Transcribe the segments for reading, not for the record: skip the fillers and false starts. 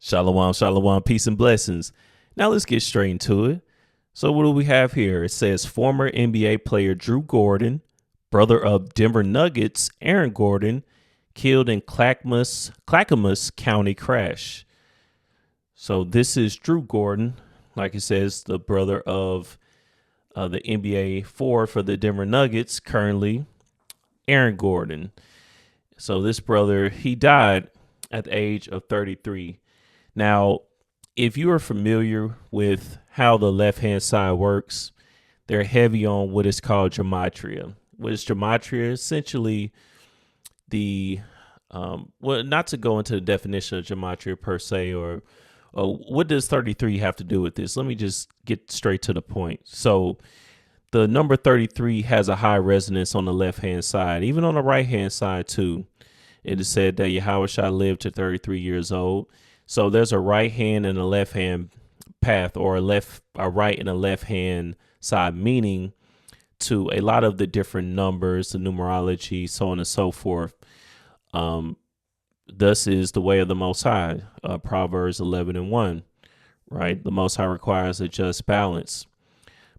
Shalom, shalom, peace and blessings. Now let's get straight into it. So what do we have here? It says former NBA player Drew Gordon, brother of Denver Nuggets Aaron Gordon, killed in Clackamas County crash. So this is Drew Gordon, like it says, the brother of the NBA forward for the Denver Nuggets, currently Aaron Gordon. So this brother, he died at the age of 33. Now, if you are familiar with how the left-hand side works, they're heavy on what is called gematria. What is gematria? Essentially, not to go into the definition of gematria per se, or what does 33 have to do with this? Let me just get straight to the point. So the number 33 has a high resonance on the left-hand side, even on the right-hand side too. It is said that Yahweh lived to 33 years old. So there's a right hand and a left hand path, or a right and a left hand side meaning to a lot of the different numbers, the numerology, so on and so forth. Thus is the way of the Most High, Proverbs 11:1, right? The Most High requires a just balance.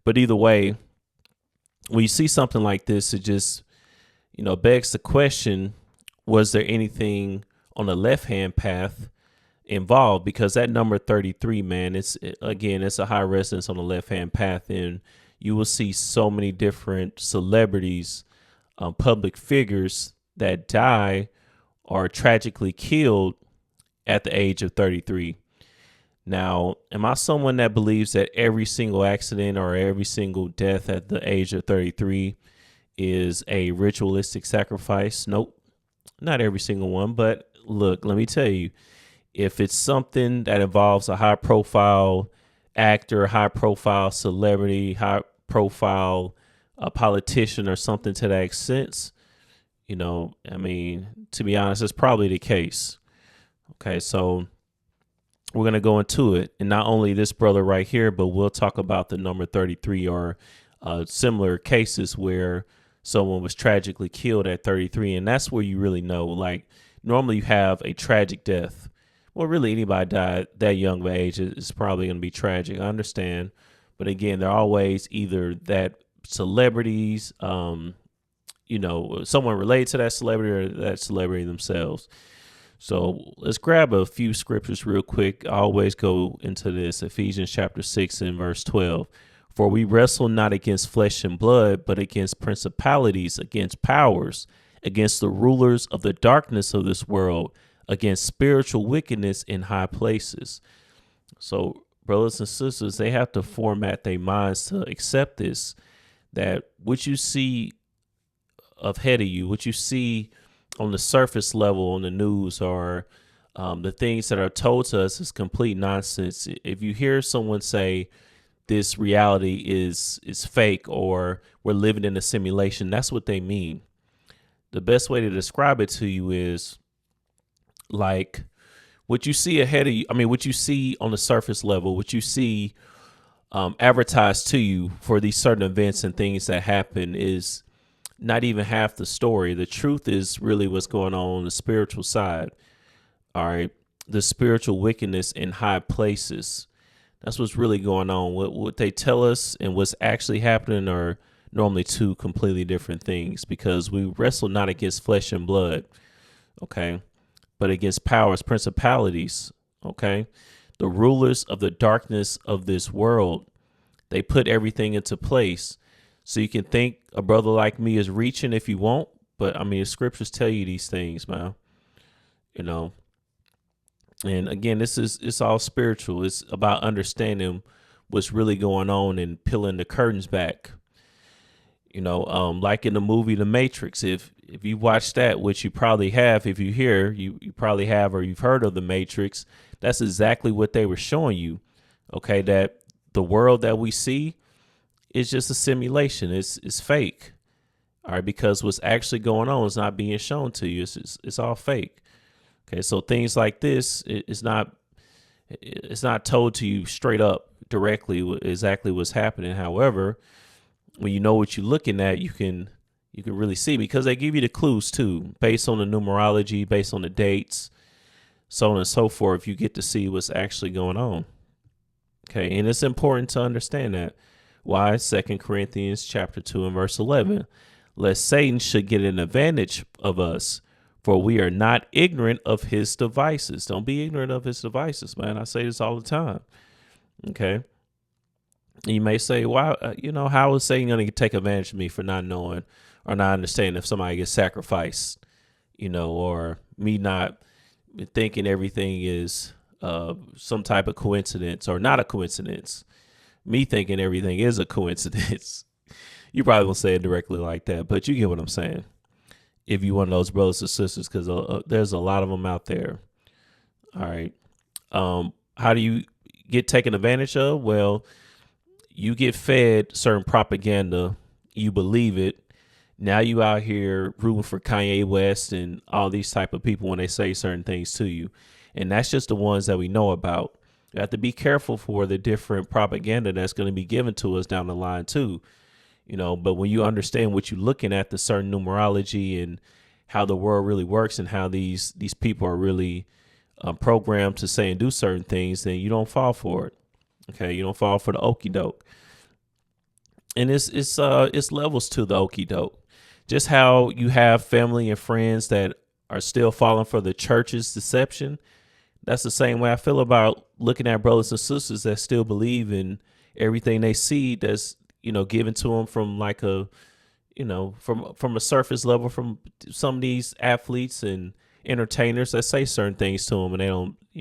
But either way, when you see something like this, it just, begs the question, was there anything on the left hand path involved? Because that number 33, man, it's a high resonance on the left hand path, and you will see so many different celebrities, public figures that die or tragically killed at the age of 33. Now, am I someone that believes that every single accident or every single death at the age of 33 is a ritualistic sacrifice? Nope, not every single one. But look, let me tell you, if it's something that involves a high profile actor, high profile celebrity, high profile politician, or something to that extent, to be honest, it's probably the case. Okay, so we're going to go into it. And not only this brother right here, but we'll talk about the number 33 or similar cases where someone was tragically killed at 33. And that's where you really know, like, normally you have a tragic death. Well, really, anybody died that young of age is probably going to be tragic. I understand. But again, they're always either that celebrities, someone related to that celebrity, or that celebrity themselves. So let's grab a few scriptures real quick. I always go into this. Ephesians chapter 6 and verse 12. For we wrestle not against flesh and blood, but against principalities, against powers, against the rulers of the darkness of this world, against spiritual wickedness in high places. So brothers and sisters, they have to format their minds to accept this, that what you see ahead of you, what you see on the surface level on the news, or the things that are told to us, is complete nonsense. If you hear someone say this reality is fake, or we're living in a simulation, that's what they mean. The best way to describe it to you is like what you see ahead of you. What you see on the surface level, what you see advertised to you for these certain events and things that happen is not even half the story. The truth is really what's going on the spiritual side. All right. The spiritual wickedness in high places. That's what's really going on. What they tell us and what's actually happening are normally two completely different things, because we wrestle not against flesh and blood. Okay. But against powers, principalities. Okay. The rulers of the darkness of this world. They put everything into place. So you can think a brother like me is reaching if you want, but the scriptures tell you these things, man. And again, it's all spiritual. It's about understanding what's really going on and peeling the curtains back. Like in the movie The Matrix, if you watch that, which you probably have, if you probably have, or you've heard of The Matrix, that's exactly what they were showing you. Okay, that the world that we see, it's just a simulation. It's fake. All right. Because what's actually going on is not being shown to you. It's all fake. Okay. So things like this, it's not told to you straight up directly exactly what's happening. However, when you know what you're looking at, you can really see, because they give you the clues too, based on the numerology, based on the dates. so on and so forth. You get to see what's actually going on. Okay, and it's important to understand that. Why? 2 Corinthians chapter 2 and verse 11. Lest Satan should get an advantage of us, for we are not ignorant of his devices. Don't be ignorant of his devices, man. I say this all the time. Okay. You may say, "Why? How is Satan going to take advantage of me for not knowing or not understanding if somebody gets sacrificed, or me not thinking everything is some type of coincidence or not a coincidence? Me thinking everything is a coincidence." You probably won't say it directly like that, but you get what I'm saying. If you one of those brothers or sisters, because there's a lot of them out there. All right. How do you get taken advantage of? Well, you get fed certain propaganda. You believe it. Now you out here rooting for Kanye West and all these type of people when they say certain things to you. And that's just the ones that we know about. You have to be careful for the different propaganda that's going to be given to us down the line too. But when you understand what you're looking at, the certain numerology and how the world really works and how these people are really programmed to say and do certain things, then you don't fall for it. Okay, you don't fall for the okie doke. And it's levels to the okie doke. Just how you have family and friends that are still falling for the church's deception. That's the same way I feel about looking at brothers and sisters that still believe in everything they see that's given to them from like from a surface level, from some of these athletes and entertainers that say certain things to them and they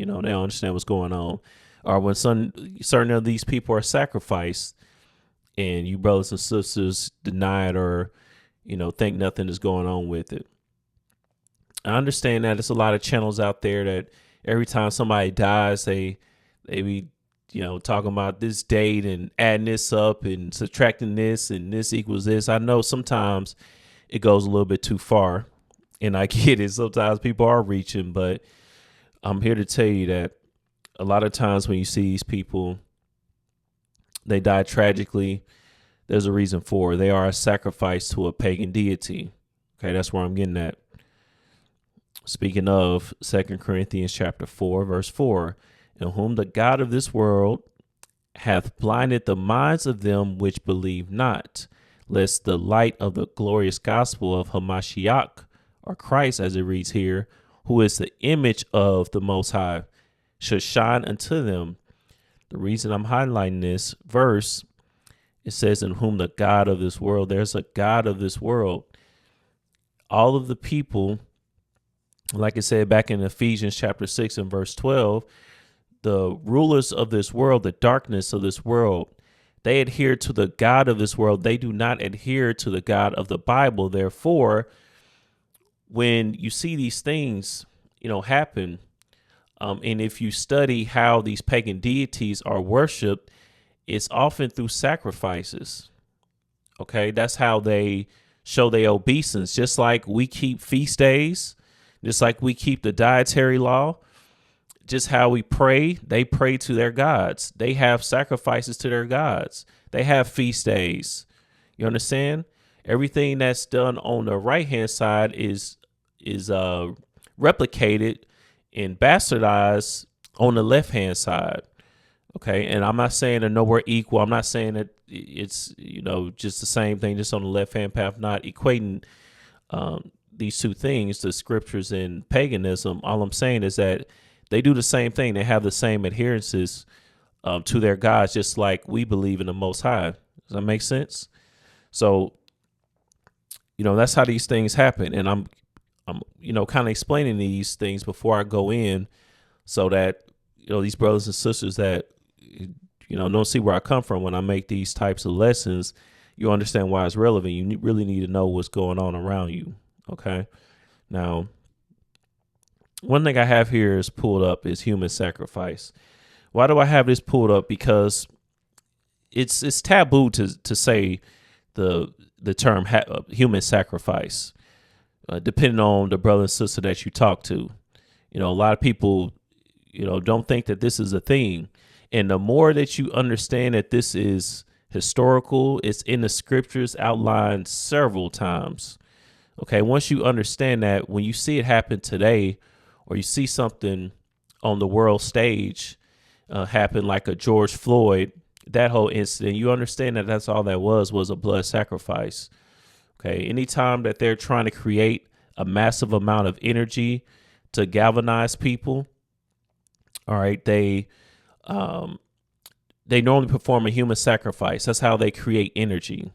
don't understand what's going on. Or when certain of these people are sacrificed and you brothers and sisters deny it or, think nothing is going on with it. I understand that it's a lot of channels out there that every time somebody dies, they be talking about this date and adding this up and subtracting this and this equals this. I know sometimes it goes a little bit too far and I get it. Sometimes people are reaching, but I'm here to tell you that a lot of times when you see these people, they die tragically. There's a reason for it. They are a sacrifice to a pagan deity. Okay, that's where I'm getting at. Speaking of 2 Corinthians chapter 4, verse 4, in whom the God of this world hath blinded the minds of them which believe not, lest the light of the glorious gospel of Hamashiach, or Christ as it reads here, who is the image of the Most High, should shine unto them. The reason I'm highlighting this verse, it says, in whom the God of this world, there's a God of this world. All of the people, like I said back in Ephesians chapter 6 and verse 12, the rulers of this world, the darkness of this world, they adhere to the God of this world. They do not adhere to the God of the Bible. Therefore, when you see these things, happen, and if you study how these pagan deities are worshipped, it's often through sacrifices. Okay, that's how they show their obeisance. Just like we keep feast days, just like we keep the dietary law. Just how we pray, they pray to their gods. They have sacrifices to their gods. They have feast days. You understand? Everything that's done on the right-hand side is replicated and bastardized on the left-hand side. Okay, and I'm not saying they're nowhere equal. I'm not saying that it's just the same thing, just on the left-hand path. Not equating these two things, the scriptures and paganism. All I'm saying is that they do the same thing. They have the same adherences to their gods, just like we believe in the Most High. Does that make sense? So, that's how these things happen. And I'm kind of explaining these things before I go in so that, these brothers and sisters that, don't see where I come from when I make these types of lessons, you understand why it's relevant. You really need to know what's going on around you. Okay. Now, one thing I have here is pulled up is human sacrifice. Why do I have this pulled up? Because it's taboo to say the term human sacrifice, depending on the brother and sister that you talk to. A lot of people, don't think that this is a thing. And the more that you understand that this is historical, it's in the scriptures outlined several times. Okay, once you understand that, when you see it happen today, or you see something on the world stage happen, like a George Floyd, that whole incident, you understand that that's all that was a blood sacrifice. Okay. Anytime that they're trying to create a massive amount of energy to galvanize people, all right, they normally perform a human sacrifice. That's how they create energy.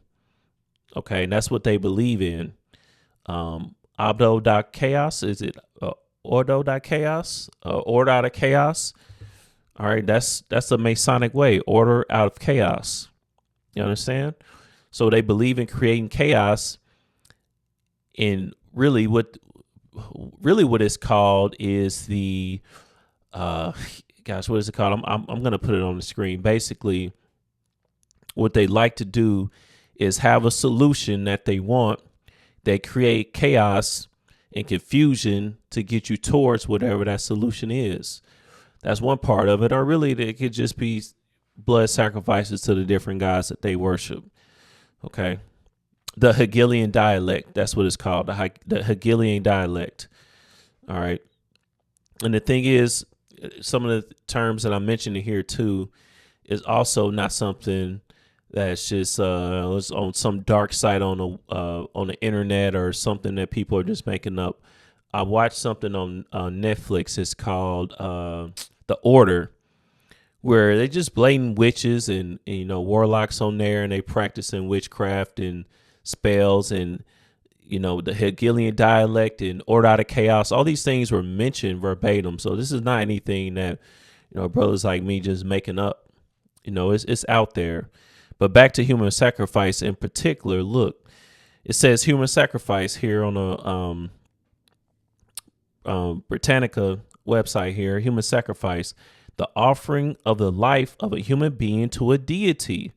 Okay. And that's what they believe in. Abdo.chaos, is it ordo.chaos? Order out of chaos. All right, that's the Masonic way, order out of chaos. You understand? So they believe in creating chaos. And really what it's called is the what is it called? I'm going to put it on the screen. Basically, what they like to do is have a solution that they want. They create chaos and confusion to get you towards whatever that solution is. That's one part of it. Or really, it could just be blood sacrifices to the different gods that they worship. Okay. The Hegelian dialect. That's what it's called. The Hegelian dialect. All right. And the thing is, some of the terms that I'm mentioning here too is also not something that's just on some dark site on the internet or something that people are just making up. I watched something on Netflix. It's called The Order, where they just blatant witches and warlocks on there, and they practicing witchcraft and spells and the Hegelian dialect and order out of chaos. All these things were mentioned verbatim. So this is not anything that brothers like me just making up. It's out there. But back to human sacrifice in particular. Look, it says human sacrifice here on a Britannica website here. Human sacrifice, the offering of the life of a human being to a deity.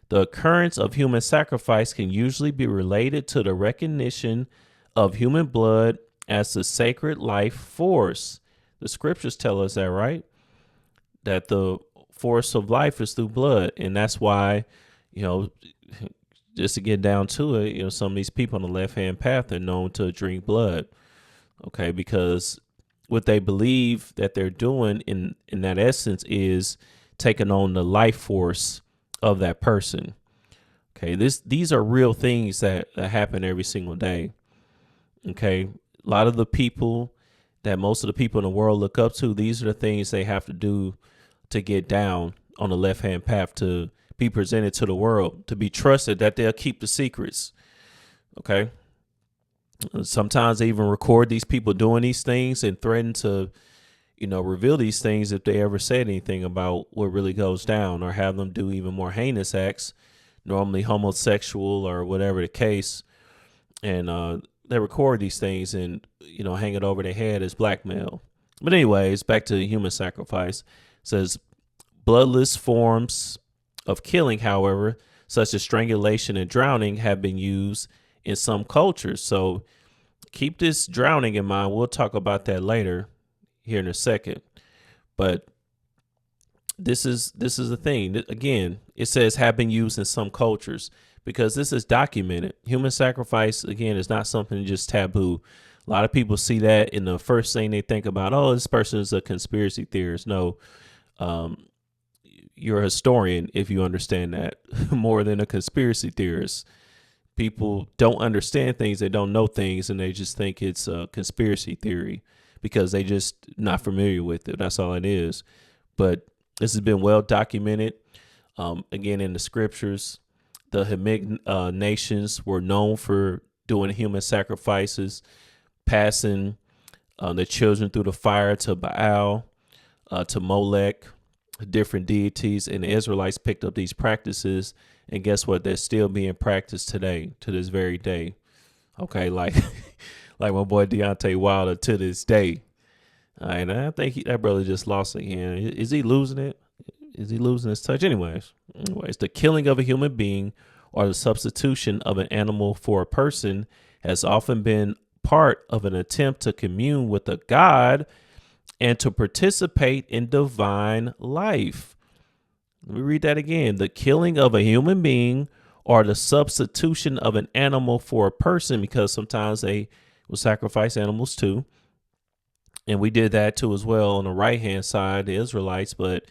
The occurrence of human sacrifice can usually be related to the recognition of human blood as the sacred life force. The scriptures tell us that, right? That the force of life is through blood. And that's why, just to get down to it, some of these people on the left-hand path are known to drink blood. Okay, because what they believe that they're doing in that essence is taking on the life force of that person. Okay, these are real things that happen every single day. Okay, a lot of the people that most of the people in the world look up to, these are the things they have to do to get down on the left-hand path, to be presented to the world, to be trusted that they'll keep the secrets. Okay. Sometimes they even record these people doing these things and threaten to, reveal these things if they ever said anything about what really goes down, or have them do even more heinous acts, normally homosexual or whatever the case. And they record these things and, hang it over their head as blackmail. But anyways, back to human sacrifice. It says bloodless forms of killing, however, such as strangulation and drowning, have been used in some cultures. So keep this drowning in mind. We'll talk about that later here in a second. But this is the thing. Again, it says have been used in some cultures because this is documented. Human sacrifice, again, is not something just taboo. A lot of people see that and the first thing they think about, oh, this person is a conspiracy theorist. No, you're a historian if you understand that more than a conspiracy theorist. People don't understand things, they don't know things, and they just think it's a conspiracy theory because they just not familiar with it. That's all it is. But this has been well documented. Again, in the scriptures, the Hamitic nations were known for doing human sacrifices, passing the children through the fire to Baal, to Molech, different deities, and the Israelites picked up these practices. And guess what? They're still being practiced today, to this very day. Okay, like like my boy Deontay Wilder to this day. And I think that brother just lost again. Is he losing it? Is he losing his touch? Anyways, the killing of a human being or the substitution of an animal for a person has often been part of an attempt to commune with a god and to participate in divine life. Let me read that again. The killing of a human being or the substitution of an animal for a person, because sometimes they will sacrifice animals too, And we did that too as well on the right hand side, the Israelites, but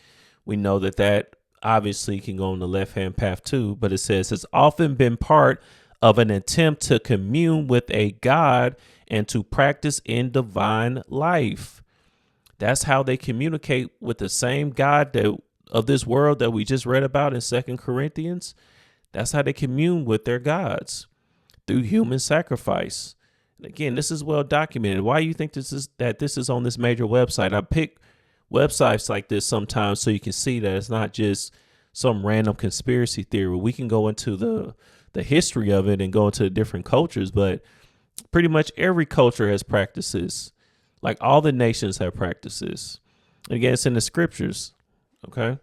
we know that that obviously can go on the left hand path too. But it says it's often been part of an attempt to commune with a God and to practice in divine life. That's how they communicate with the same God that of this world that we just read about in Second Corinthians. That's how they commune with their gods, through human sacrifice. And again, this is well documented. Why do you think this is on this major website? I pick websites like this sometimes so you can see that it's not just some random conspiracy theory. We can go into the history of it and go into the different cultures, but pretty much every culture has practices. Like all the nations have practices. And again, it's in the scriptures. Okay.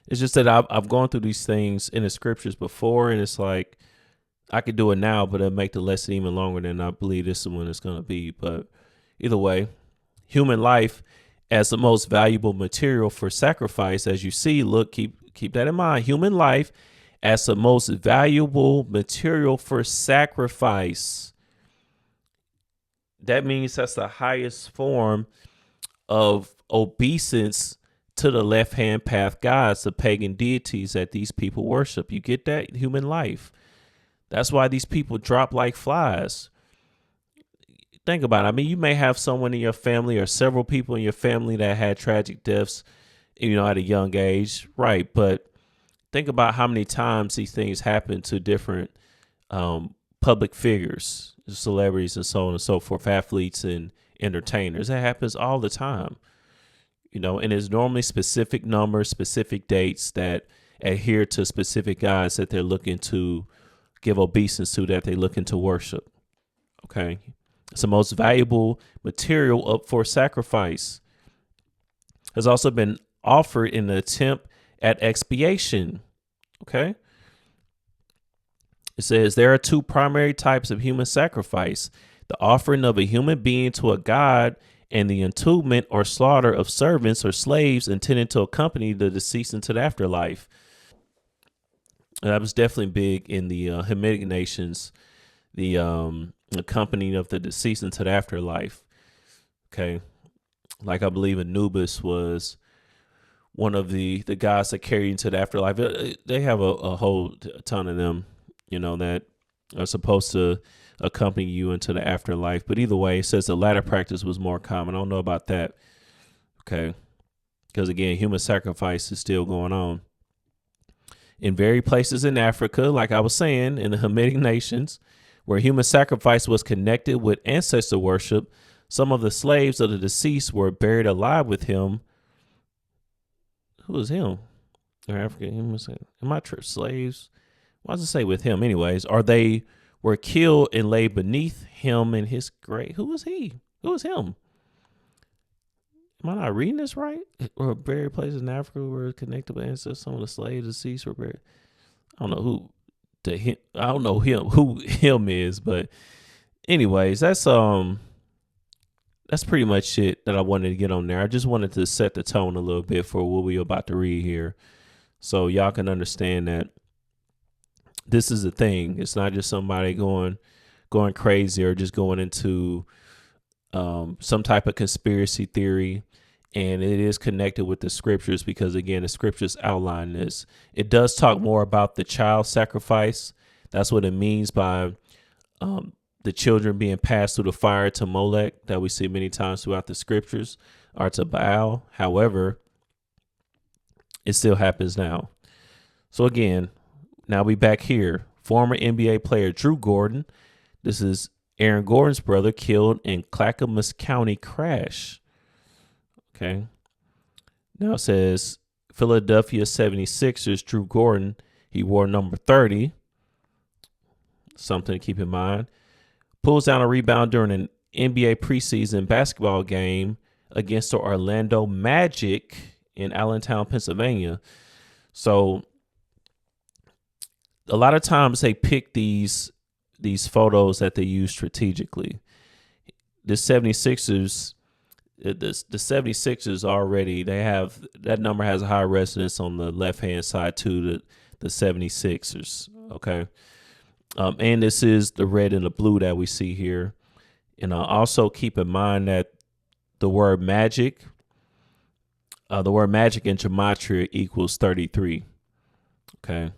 It's just that I've gone through these things in the scriptures before, and it's like I could do it now, but it'll make the lesson even longer than I believe this one is going to be. But either way, human life as the most valuable material for sacrifice, as you see, look, keep that in mind. Human life as the most valuable material for sacrifice. That means that's the highest form of obeisance to the left-hand path gods, the pagan deities that these people worship. You get that? Human life. That's why these people drop like flies. Think about it. I mean, you may have someone in your family or several people in your family that had tragic deaths, at a young age. Right. But think about how many times these things happen to different public figures, celebrities and so on and so forth, athletes and entertainers. That happens all the time. And it's normally specific numbers, specific dates that adhere to specific gods that they're looking to give obeisance to, that they're looking to worship. Okay. It's the most valuable material up for sacrifice. Has also been offered in an attempt at expiation. Okay. It says there are two primary types of human sacrifice: the offering of a human being to a god, and the entombment or slaughter of servants or slaves intended to accompany the deceased into the afterlife. And that was definitely big in the Hamitic nations, the accompanying of the deceased into the afterlife. Okay. Like I believe Anubis was one of the gods that carried into the afterlife. They have a whole ton of them, that are supposed to accompany you into the afterlife. But either way, it says the latter practice was more common. I don't know about that. Okay. Because again, human sacrifice is still going on. In various places in Africa, like I was saying, in the Hamitic nations, where human sacrifice was connected with ancestor worship, some of the slaves of the deceased were buried alive with him. Who is him? Or African? Am I slaves? Why does it say with him anyways? Or they were killed and laid beneath him in his grave. Who was he? Who was him? Am I not reading this right? Or buried places in Africa were connected with ancestors. Some of the slaves deceased were buried. I don't know who him is, but anyways, that's pretty much it that I wanted to get on there. I just wanted to set the tone a little bit for what we're about to read here, so y'all can understand that this is a thing. It's not just somebody going crazy or just going into some type of conspiracy theory. And it is connected with the scriptures because, again, the scriptures outline this. It does talk more about the child sacrifice. That's what it means by the children being passed through the fire to Molech, that we see many times throughout the scriptures, or to Baal. However, it still happens now. So again, now we back here. Former NBA player Drew Gordon. This is Aaron Gordon's brother, killed in Clackamas County crash. Okay. Now it says Philadelphia 76ers Drew Gordon. He wore number 30. Something to keep in mind. Pulls down a rebound during an NBA preseason basketball game against the Orlando Magic in Allentown, Pennsylvania. So a lot of times they pick these photos that they use strategically. The 76ers, the 76ers already, they have that number has a high resonance on the left-hand side to the 76ers. Okay. And this is the red and the blue that we see here. And also keep in mind that the word magic. The word magic in gematria equals 33. Okay.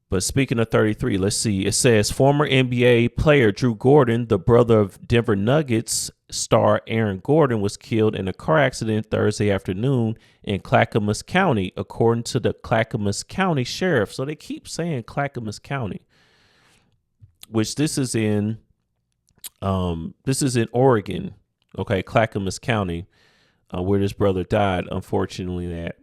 But speaking of 33, let's see. It says former NBA player Drew Gordon, the brother of Denver Nuggets star Aaron Gordon, was killed in a car accident Thursday afternoon in Clackamas County, according to the Clackamas County Sheriff. So they keep saying Clackamas County, which this is in Oregon. Okay, Clackamas County, where this brother died, unfortunately, at.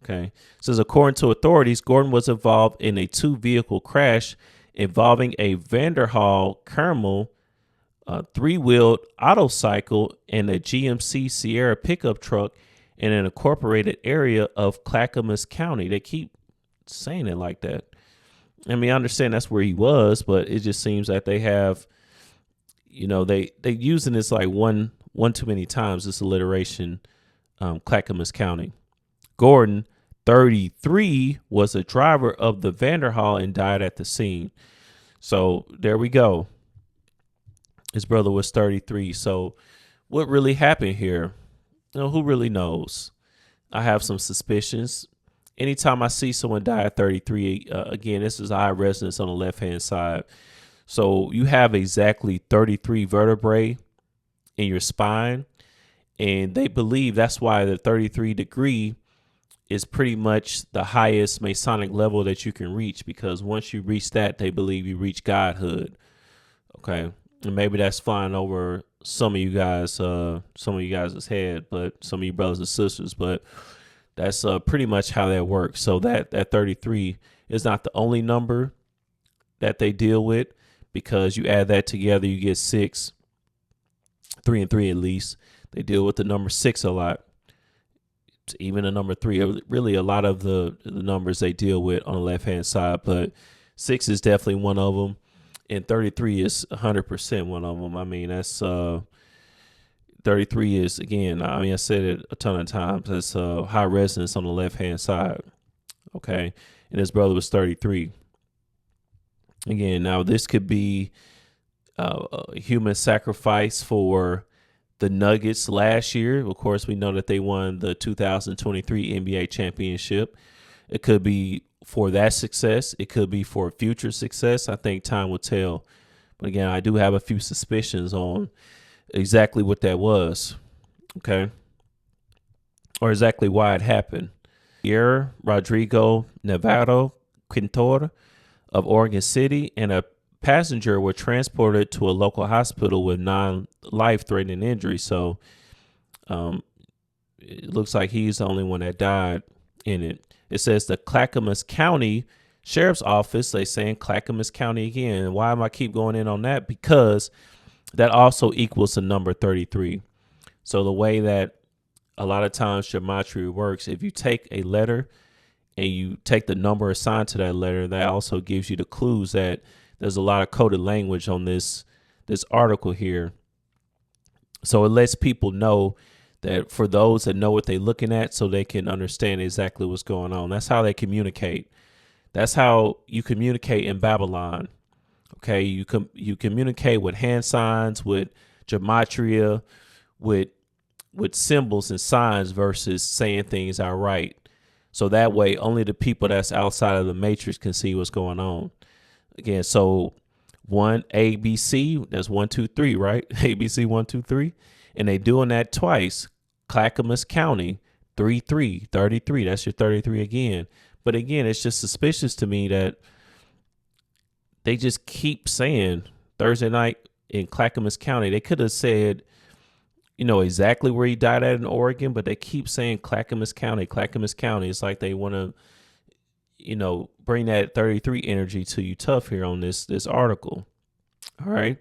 Okay. It says, according to authorities, Gordon was involved in a 2-vehicle crash involving a Vanderhall Caramel 3-wheeled autocycle and a GMC Sierra pickup truck in an incorporated area of Clackamas County. They keep saying it like that. I mean, I understand that's where he was, but it just seems that they have, they using this like one too many times, this alliteration, Clackamas County. Gordon, 33, was a driver of the Vanderhall and died at the scene. So there we go. His brother was 33. So what really happened here? Who really knows? I have some suspicions. Anytime I see someone die at 33, again, this is eye resonance on the left-hand side. So you have exactly 33 vertebrae in your spine, and they believe that's why the 33 degree is pretty much the highest Masonic level that you can reach, because once you reach that, they believe you reach godhood. Okay. And maybe that's flying over some of you guys' head, but some of you brothers and sisters, but that's pretty much how that works. So that 33 is not the only number that they deal with, because you add that together, you get 6, 3 and 3 at least. They deal with the number 6 a lot. Even a number 3, really a lot of the numbers they deal with on the left-hand side, but 6 is definitely one of them, and 33 is 100% one of them. I mean, that's 33 is, again, I mean, I said it a ton of times, it's high resonance on the left-hand side. Okay, and his brother was 33. Again, now this could be a human sacrifice for the Nuggets last year. Of course, we know that they won the 2023 NBA championship. It could be for that success. It could be for future success. I think time will tell. But again, I do have a few suspicions on exactly what that was. Okay. Or exactly why it happened. Here, Rodrigo Navarro Quintor of Oregon City and a passenger were transported to a local hospital with non-life-threatening injuries. So it looks like he's the only one that died in it. It says the Clackamas County Sheriff's Office, they saying Clackamas County again. And why am I keep going in on that? Because that also equals the number 33. So the way that a lot of times gematria works, if you take a letter and you take the number assigned to that letter, that also gives you the clues that there's a lot of coded language on this article here. So it lets people know that, for those that know what they're looking at, so they can understand exactly what's going on. That's how they communicate. That's how you communicate in Babylon. Okay, you communicate with hand signs, with gematria, with symbols and signs versus saying things outright. So that way, only the people that's outside of the matrix can see what's going on. Again, so ABC, that's 1, 2, 3, right? ABC 1, 2, 3, and they doing that twice. Clackamas County 33, that's your 33 again. But again, it's just suspicious to me that they just keep saying Thursday night in Clackamas County. They could have said, exactly where he died at in Oregon, but they keep saying Clackamas County. It's like they want to, bring that 33 energy to you tough here on this article. All right.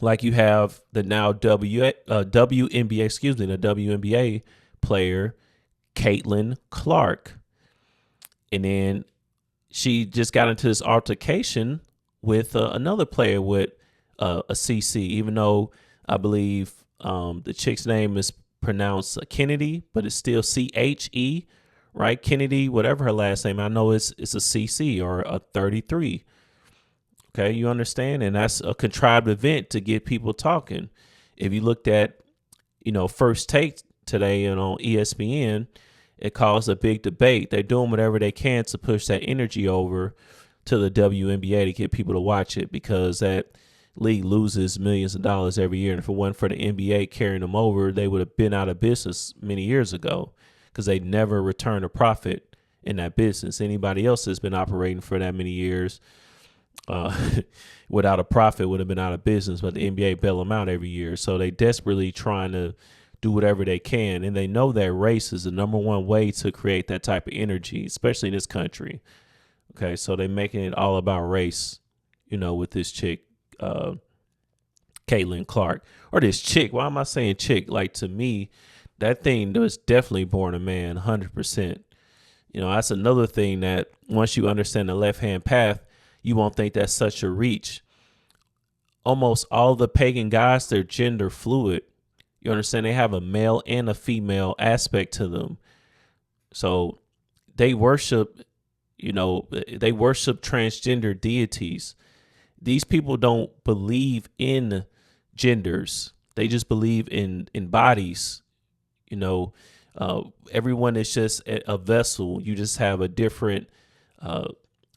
Like you have the now WNBA player, Caitlin Clark. And then she just got into this altercation with another player with a CC, even though I believe the chick's name is pronounced Kennedy, but it's still CHE, right? Kennedy, whatever her last name. I know it's a CC or a 33. Okay, you understand? And that's a contrived event to get people talking. If you looked at, First Take today and on ESPN, it caused a big debate. They're doing whatever they can to push that energy over to the WNBA to get people to watch it, because that league loses millions of dollars every year. And if it wasn't for the NBA carrying them over, they would have been out of business many years ago, because they never return a profit in that business. Anybody else that's been operating for that many years without a profit would have been out of business, but the NBA bail them out every year. So they desperately trying to do whatever they can. And they know that race is the number one way to create that type of energy, especially in this country. Okay, so they're making it all about race, with this chick, Caitlin Clark, or this chick. Why am I saying chick? Like, to me, that thing was definitely born a man, 100%. That's another thing that once you understand the left-hand path, you won't think that's such a reach. Almost all the pagan gods, they're gender fluid. You understand? They have a male and a female aspect to them. So they worship, transgender deities. These people don't believe in genders. They just believe in bodies. Everyone is just a vessel. You just have a different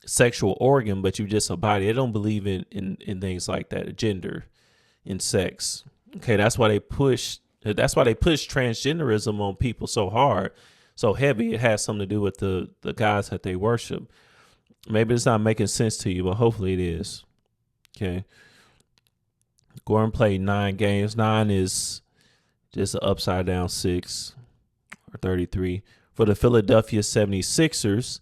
sexual organ, but you just a body. They don't believe in things like that, gender, in sex. Okay, that's why they push transgenderism on people so hard, so heavy. It has something to do with the gods that they worship. Maybe it's not making sense to you, but hopefully it is. Okay. Gordon played 9 games. 9 is just an upside down 6, or 33. For the Philadelphia 76ers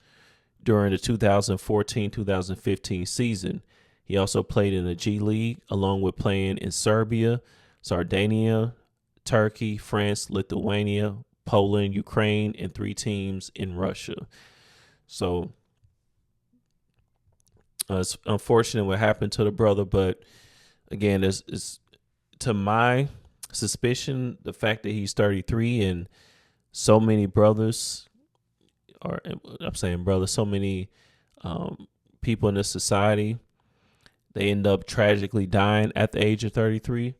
during the 2014-2015 season. He also played in the G League, along with playing in Serbia, Sardinia, Turkey, France, Lithuania, Poland, Ukraine, and 3 teams in Russia. So it's unfortunate what happened to the brother, but again, it's to my suspicion, the fact that he's 33 and so many brothers, or I'm saying brothers, so many people in this society, they end up tragically dying at the age of 33.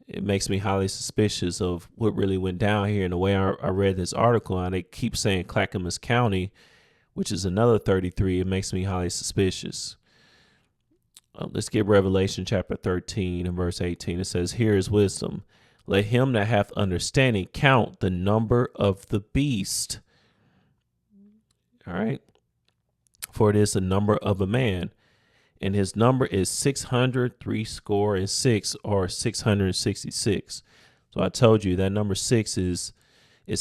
It makes me highly suspicious of what really went down here. And the way I read this article, and they keep saying Clackamas County, which is another 33, it makes me highly suspicious. Let's get Revelation chapter 13 and verse 18. It says, "Here is wisdom. Let him that hath understanding count the number of the beast." All right. "For it is the number of a man, and his number is 666, or 666. So I told you that number 6 is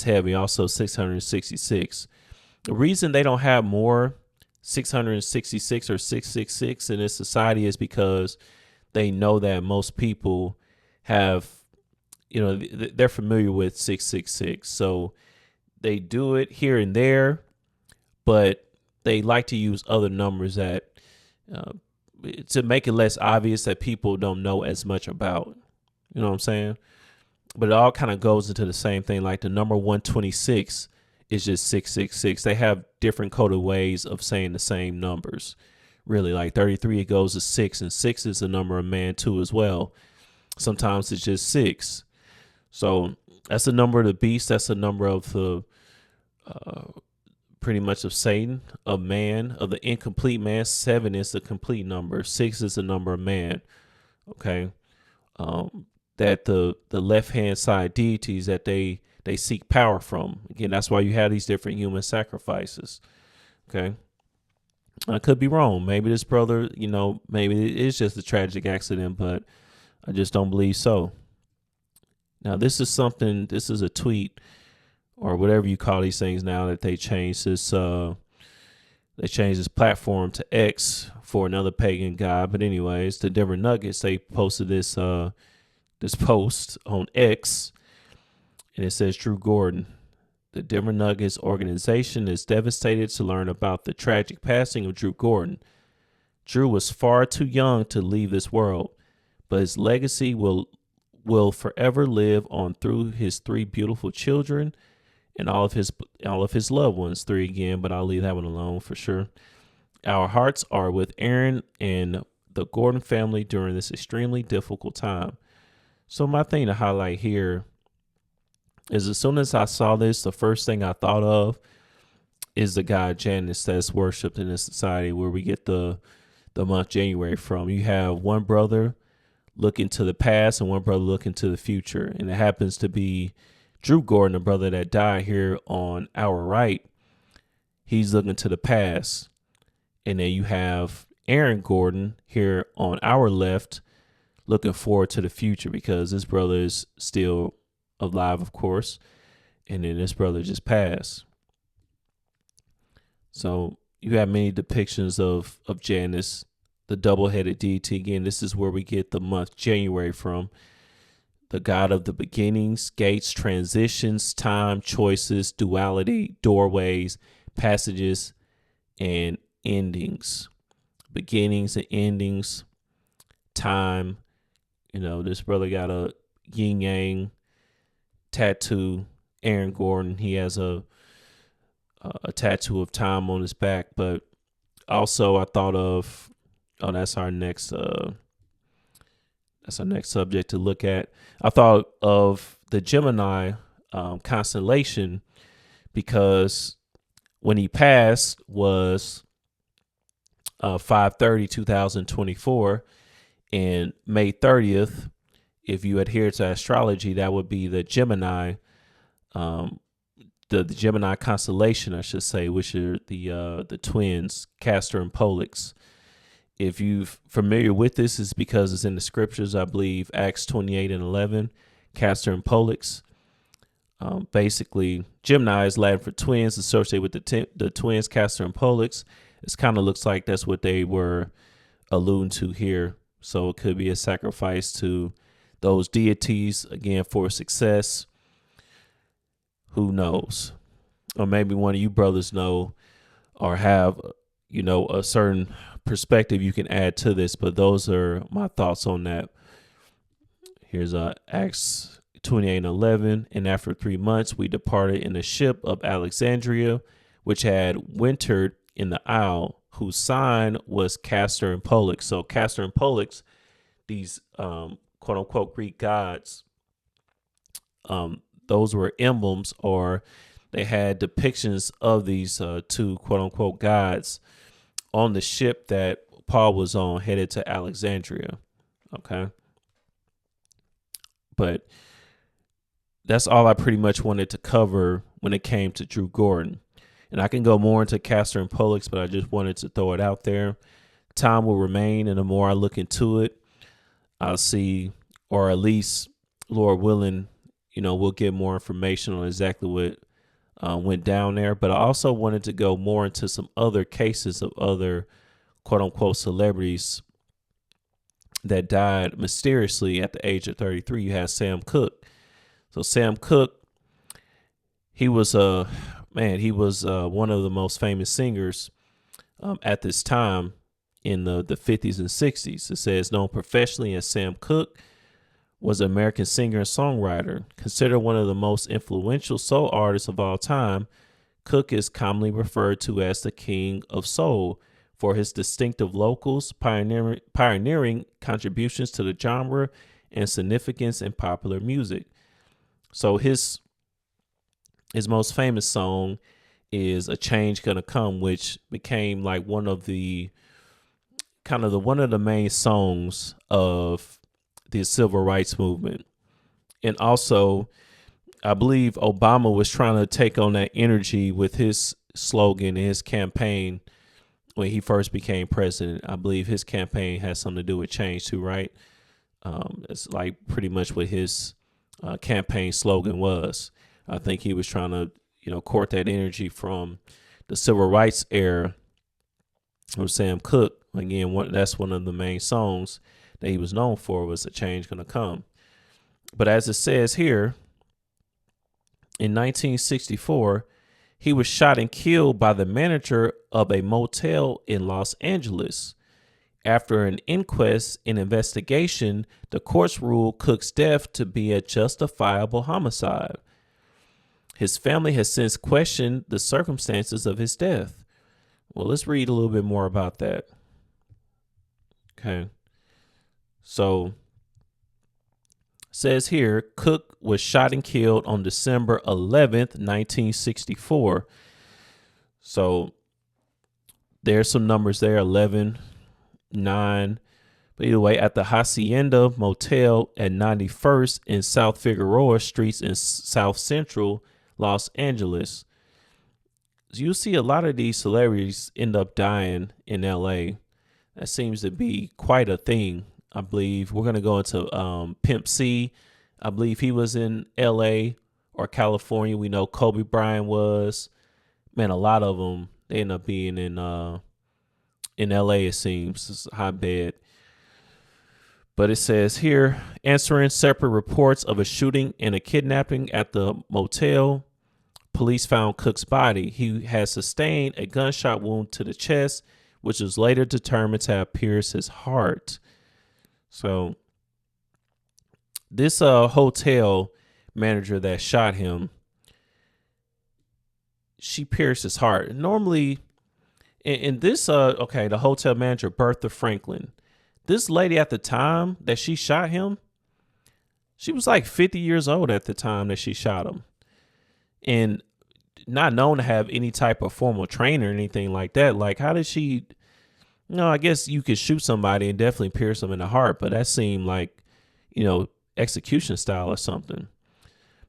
heavy. Also 666. The reason they don't have more 666 or 666 in this society is because they know that most people have, they're familiar with 666. So they do it here and there, but they like to use other numbers that to make it less obvious that people don't know as much about. You know what I'm saying? But it all kind of goes into the same thing. Like the number 126 is just 666. They have different coded ways of saying the same numbers. Really, like 33, it goes to 6, and 6 is the number of man too as well. Sometimes it's just 6. So that's the number of the beast. That's the number of the pretty much of Satan, of man, of the incomplete man. 7 is the complete number. 6 is the number of man. Okay. That the left-hand side deities that they seek power from. Again, that's why you have these different human sacrifices. Okay. I could be wrong. Maybe this brother, maybe it is just a tragic accident, but I just don't believe so. Now, this is a tweet, or whatever you call these things now, that they changed this platform to X for another pagan god. But anyways, the Denver Nuggets, they posted this post on X, and it says, "Drew Gordon, the Denver Nuggets organization is devastated to learn about the tragic passing of Drew Gordon. Drew was far too young to leave this world, but his legacy will forever live on through his 3 beautiful children and all of his loved ones." 3 again, but I'll leave that one alone for sure. "Our hearts are with Aaron and the Gordon family during this extremely difficult time. So my thing to highlight here is as soon as I saw this, the first thing I thought of is the god Janus that's worshipped in this society where we get the month January from. You have one brother looking to the past and one brother looking to the future. And it happens to be Drew Gordon, the brother that died here on our right. He's looking to the past. And then you have Aaron Gordon here on our left looking forward to the future because this brother is still alive, of course. And then this brother just passed. So you have many depictions of Janus, the double-headed deity. Again, this is where we get the month January from. The god of the beginnings, gates, transitions, time, choices, duality, doorways, passages, and endings. Beginnings and endings, time. You know, this brother got a yin yang tattoo. Aaron Gordon, he has a tattoo of time on his back. But also I thought of, that's our next subject to look at. I thought of the Gemini constellation because when he passed was 5/30/2024, and May 30th, if you adhere to astrology, that would be the Gemini, the Gemini constellation, I should say, which are the twins, Castor and Pollux. If you're familiar with this, it's because it's in the scriptures, I believe, Acts 28:11, Castor and Pollux. Basically, Gemini is Latin for twins, associated with the twins, Castor and Pollux. It kind of looks like that's what they were alluding to here. So it could be a sacrifice to those deities, again, for success. Who knows? Or maybe one of you brothers know or have, a certain perspective you can add to this. But those are my thoughts on that. Here's Acts 28:11. And after 3 months, we departed in a ship of Alexandria, which had wintered in the Isle, whose sign was Castor and Pollux. So Castor and Pollux, these quote unquote Greek gods, those were emblems, or they had depictions of these two quote unquote gods on the ship that Paul was on, headed to Alexandria. Okay. But that's all I pretty much wanted to cover when it came to Drew Gordon. And I can go more into Castor and Pollux, but I just wanted to throw it out there. Time will remain, and the more I look into it, I'll see, or at least, Lord willing, we'll get more information on exactly what went down there. But I also wanted to go more into some other cases of other quote unquote celebrities that died mysteriously at the age of 33. You had Sam Cooke. So Sam Cooke, he was one of the most famous singers at this time in the 50s and 60s. It says, known professionally as Sam Cooke, was an American singer and songwriter. Considered one of the most influential soul artists of all time, Cooke is commonly referred to as the King of Soul for his distinctive vocals, pioneering contributions to the genre, and significance in popular music. So his most famous song is "A Change Gonna Come," which became like one of the main songs of the civil rights movement. And also, I believe Obama was trying to take on that energy with his slogan and his campaign when he first became president. I believe his campaign has something to do with change too, right? It's like pretty much what his campaign slogan was. I think he was trying to, court that energy from the civil rights era of Sam Cooke. Again, that's one of the main songs that he was known for, was "A Change Gonna Come." But as it says here, in 1964, he was shot and killed by the manager of a motel in Los Angeles. After an inquest and investigation, the courts ruled Cooke's death to be a justifiable homicide. His family has since questioned the circumstances of his death. Well, let's read a little bit more about that. Okay. So Says here, Cook was shot and killed on December 11th, 1964. So there's some numbers there, 11, 9. But either way, at the Hacienda Motel at 91st and South Figueroa Streets in South Central Los Angeles. You see a lot of these celebrities end up dying in LA. That seems to be quite a thing, I believe. We're going to go into Pimp C. I believe he was in LA or California. We know Kobe Bryant was. Man, a lot of them, they end up being in LA, it seems. It's a hotbed. But it says here, answering separate reports of a shooting and a kidnapping at the motel, police found Cook's body. He had sustained a gunshot wound to the chest, which was later determined to have pierced his heart. So this hotel manager that shot him, she pierced his heart. Normally, in this, the hotel manager, Bertha Franklin, this lady at the time that she shot him, she was like 50 years old at the time that she shot him. And not known to have any type of formal training or anything like that. Like, how did she? No, I guess you could shoot somebody and definitely pierce them in the heart, but that seemed like, execution style or something.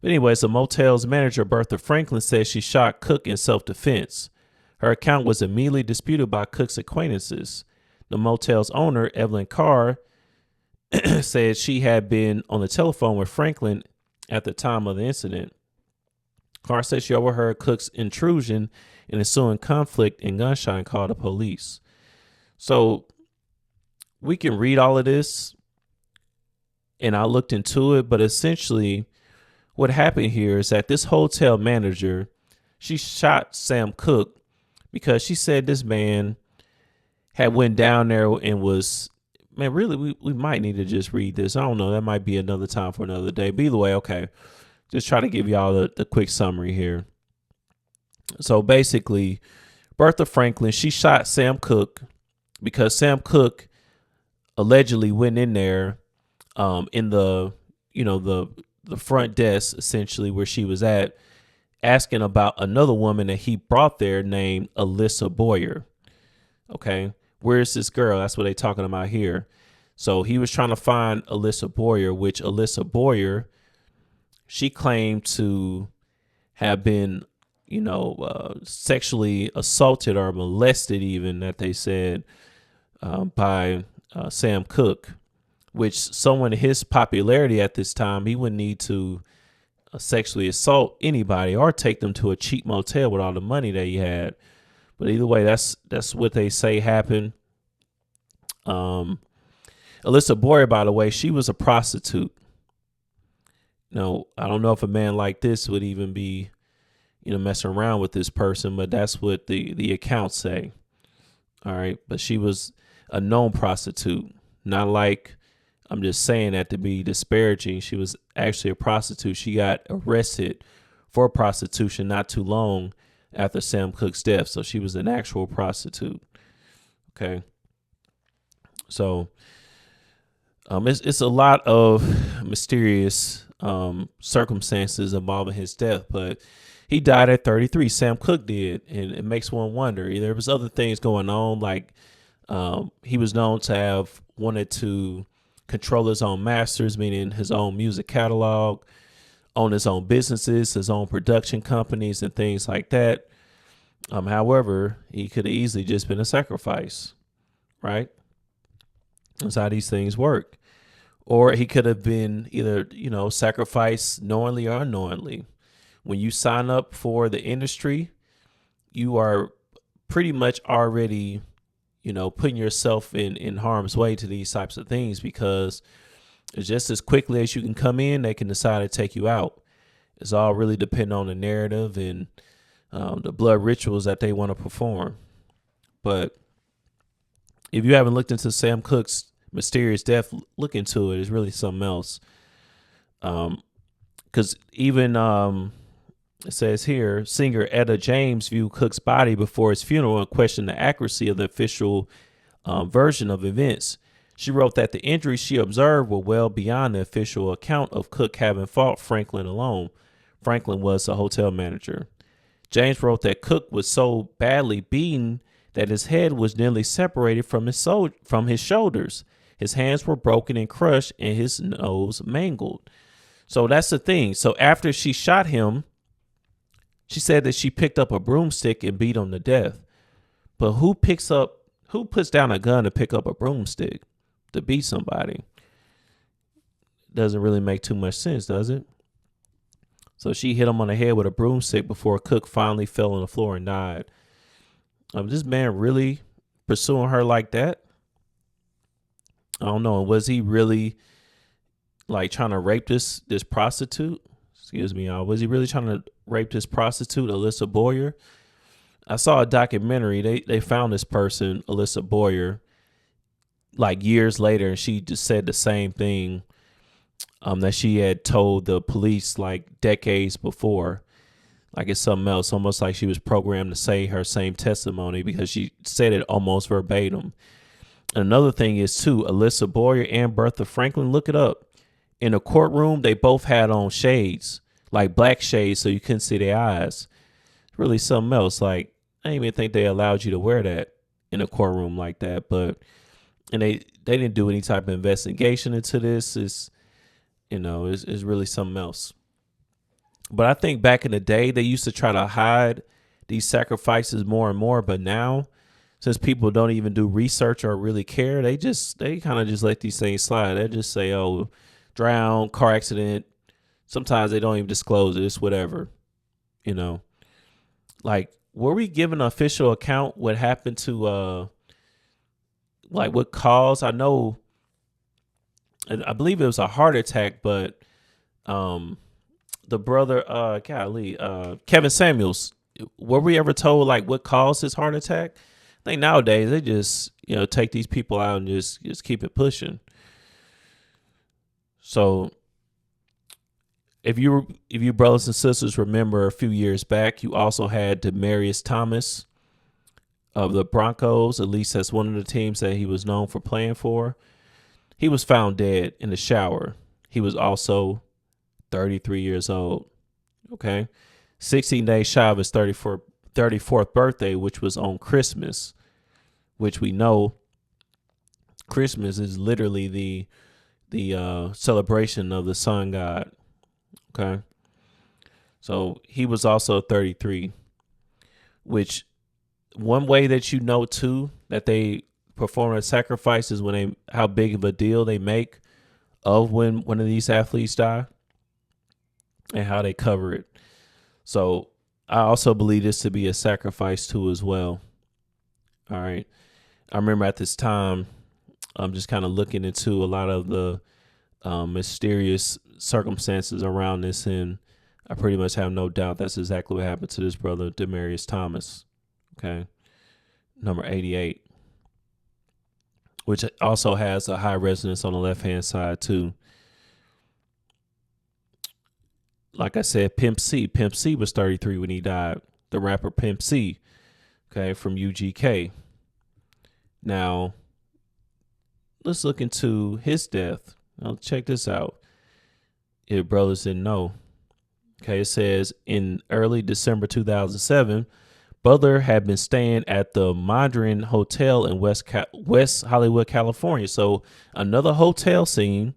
But anyways, the motel's manager, Bertha Franklin, says she shot Cook in self-defense. Her account was immediately disputed by Cook's acquaintances. The motel's owner, Evelyn Carr, said she had been on the telephone with Franklin at the time of the incident. Carr said she overheard Cook's intrusion and ensuing conflict and gunshot and called the police. So we can read all of this, and I looked into it, but essentially what happened here is that this hotel manager, she shot Sam Cooke because she said this man had went down there and was, man, really, we might need to just read this. I don't know. That might be another time for another day. But either way, okay. Just try to give y'all the quick summary here. So basically, Bertha Franklin, she shot Sam Cooke because Sam Cooke allegedly went in there in the front desk, essentially, where she was at, asking about another woman that he brought there named Alyssa Boyer. Okay, where's this girl? That's what they're talking about here. So he was trying to find Alyssa Boyer, which Alyssa Boyer, she claimed to have been, sexually assaulted or molested, even, that they said, by Sam Cooke, which someone in his popularity at this time, he wouldn't need to sexually assault anybody or take them to a cheap motel with all the money that he had. But either way, that's what they say happened. Alyssa Boyer, by the way, she was a prostitute. I don't know if a man like this would even be, messing around with this person, but that's what the accounts say. All right. But she was a known prostitute, not like, I'm just saying that to be disparaging. She was actually a prostitute. She got arrested for prostitution not too long after Sam Cooke's death. So she was an actual prostitute. Okay. So it's a lot of mysterious circumstances involving his death, but he died at 33. Sam Cooke did, and it makes one wonder. There was other things going on, like he was known to have wanted to control his own masters, meaning his own music catalog, own his own businesses, his own production companies, and things like that. However, he could have easily just been a sacrifice, right? That's how these things work. Or he could have been either, sacrificed knowingly or unknowingly. When you sign up for the industry, you are pretty much already, putting yourself in harm's way to these types of things, because it's just as quickly as you can come in, they can decide to take you out. It's all really dependent on the narrative and the blood rituals that they want to perform. But if you haven't looked into Sam Cooke's mysterious death, look into it. It's really something else. Because even it says here, singer Etta James viewed Cooke's body before his funeral and questioned the accuracy of the official version of events. She wrote that the injuries she observed were well beyond the official account of Cook having fought Franklin alone. Franklin was a hotel manager. James wrote that Cook was so badly beaten that his head was nearly separated from his shoulders. His hands were broken and crushed, and his nose mangled. So that's the thing. So after she shot him, she said that she picked up a broomstick and beat him to death. But who puts down a gun to pick up a broomstick to beat somebody? Doesn't really make too much sense, does it? So she hit him on the head with a broomstick before Cook finally fell on the floor and died. This man really pursuing her like that? I don't know. Was he really like trying to rape this prostitute? Excuse me, y'all. Was he really trying to rape this prostitute, Alyssa Boyer? I saw a documentary. They found this person, Alyssa Boyer, like years later, and she just said the same thing that she had told the police like decades before. Like it's something else, almost like she was programmed to say her same testimony because she said it almost verbatim. Another thing is too, Alyssa Boyer and Bertha Franklin, look it up. In a courtroom, they both had on shades, like black shades, so you couldn't see their eyes. Really something else. Like I didn't even think they allowed you to wear that in a courtroom like that. And they didn't do any type of investigation into this. It's really something else. But I think back in the day, they used to try to hide these sacrifices more and more. But now, since people don't even do research or really care, they kind of just let these things slide. They just say, oh, drown, car accident. Sometimes they don't even disclose it. It's whatever, Like, were we given an official account what happened to, like what caused? I believe it was a heart attack, but the brother, Kevin Samuels, were we ever told like what caused his heart attack? I think nowadays they just, take these people out and just keep it pushing. So if you brothers and sisters remember a few years back, you also had Demaryius Thomas of the Broncos. At least that's one of the teams that he was known for playing for. He was found dead in the shower. He was also 33 years old. Okay. 16 days shy of his 34th birthday, which was on Christmas, which we know Christmas is literally the celebration of the sun god. Okay. So he was also 33, which one way that too, that they perform a sacrifice is how big of a deal they make of when one of these athletes die and how they cover it. So I also believe this to be a sacrifice too as well. All right. I remember at this time, I'm just kind of looking into a lot of the mysterious circumstances around this, and I pretty much have no doubt that's exactly what happened to this brother, Demaryius Thomas. Okay. Number 88. Which also has a high resonance on the left-hand side, too. Like I said, Pimp C. Pimp C was 33 when he died. The rapper Pimp C, okay, from UGK. Now, let's look into his death. Now, check this out. If brothers didn't know. Okay, it says in early December 2007, Butler had been staying at the Mandarin Hotel in West Hollywood, California. So another hotel scene,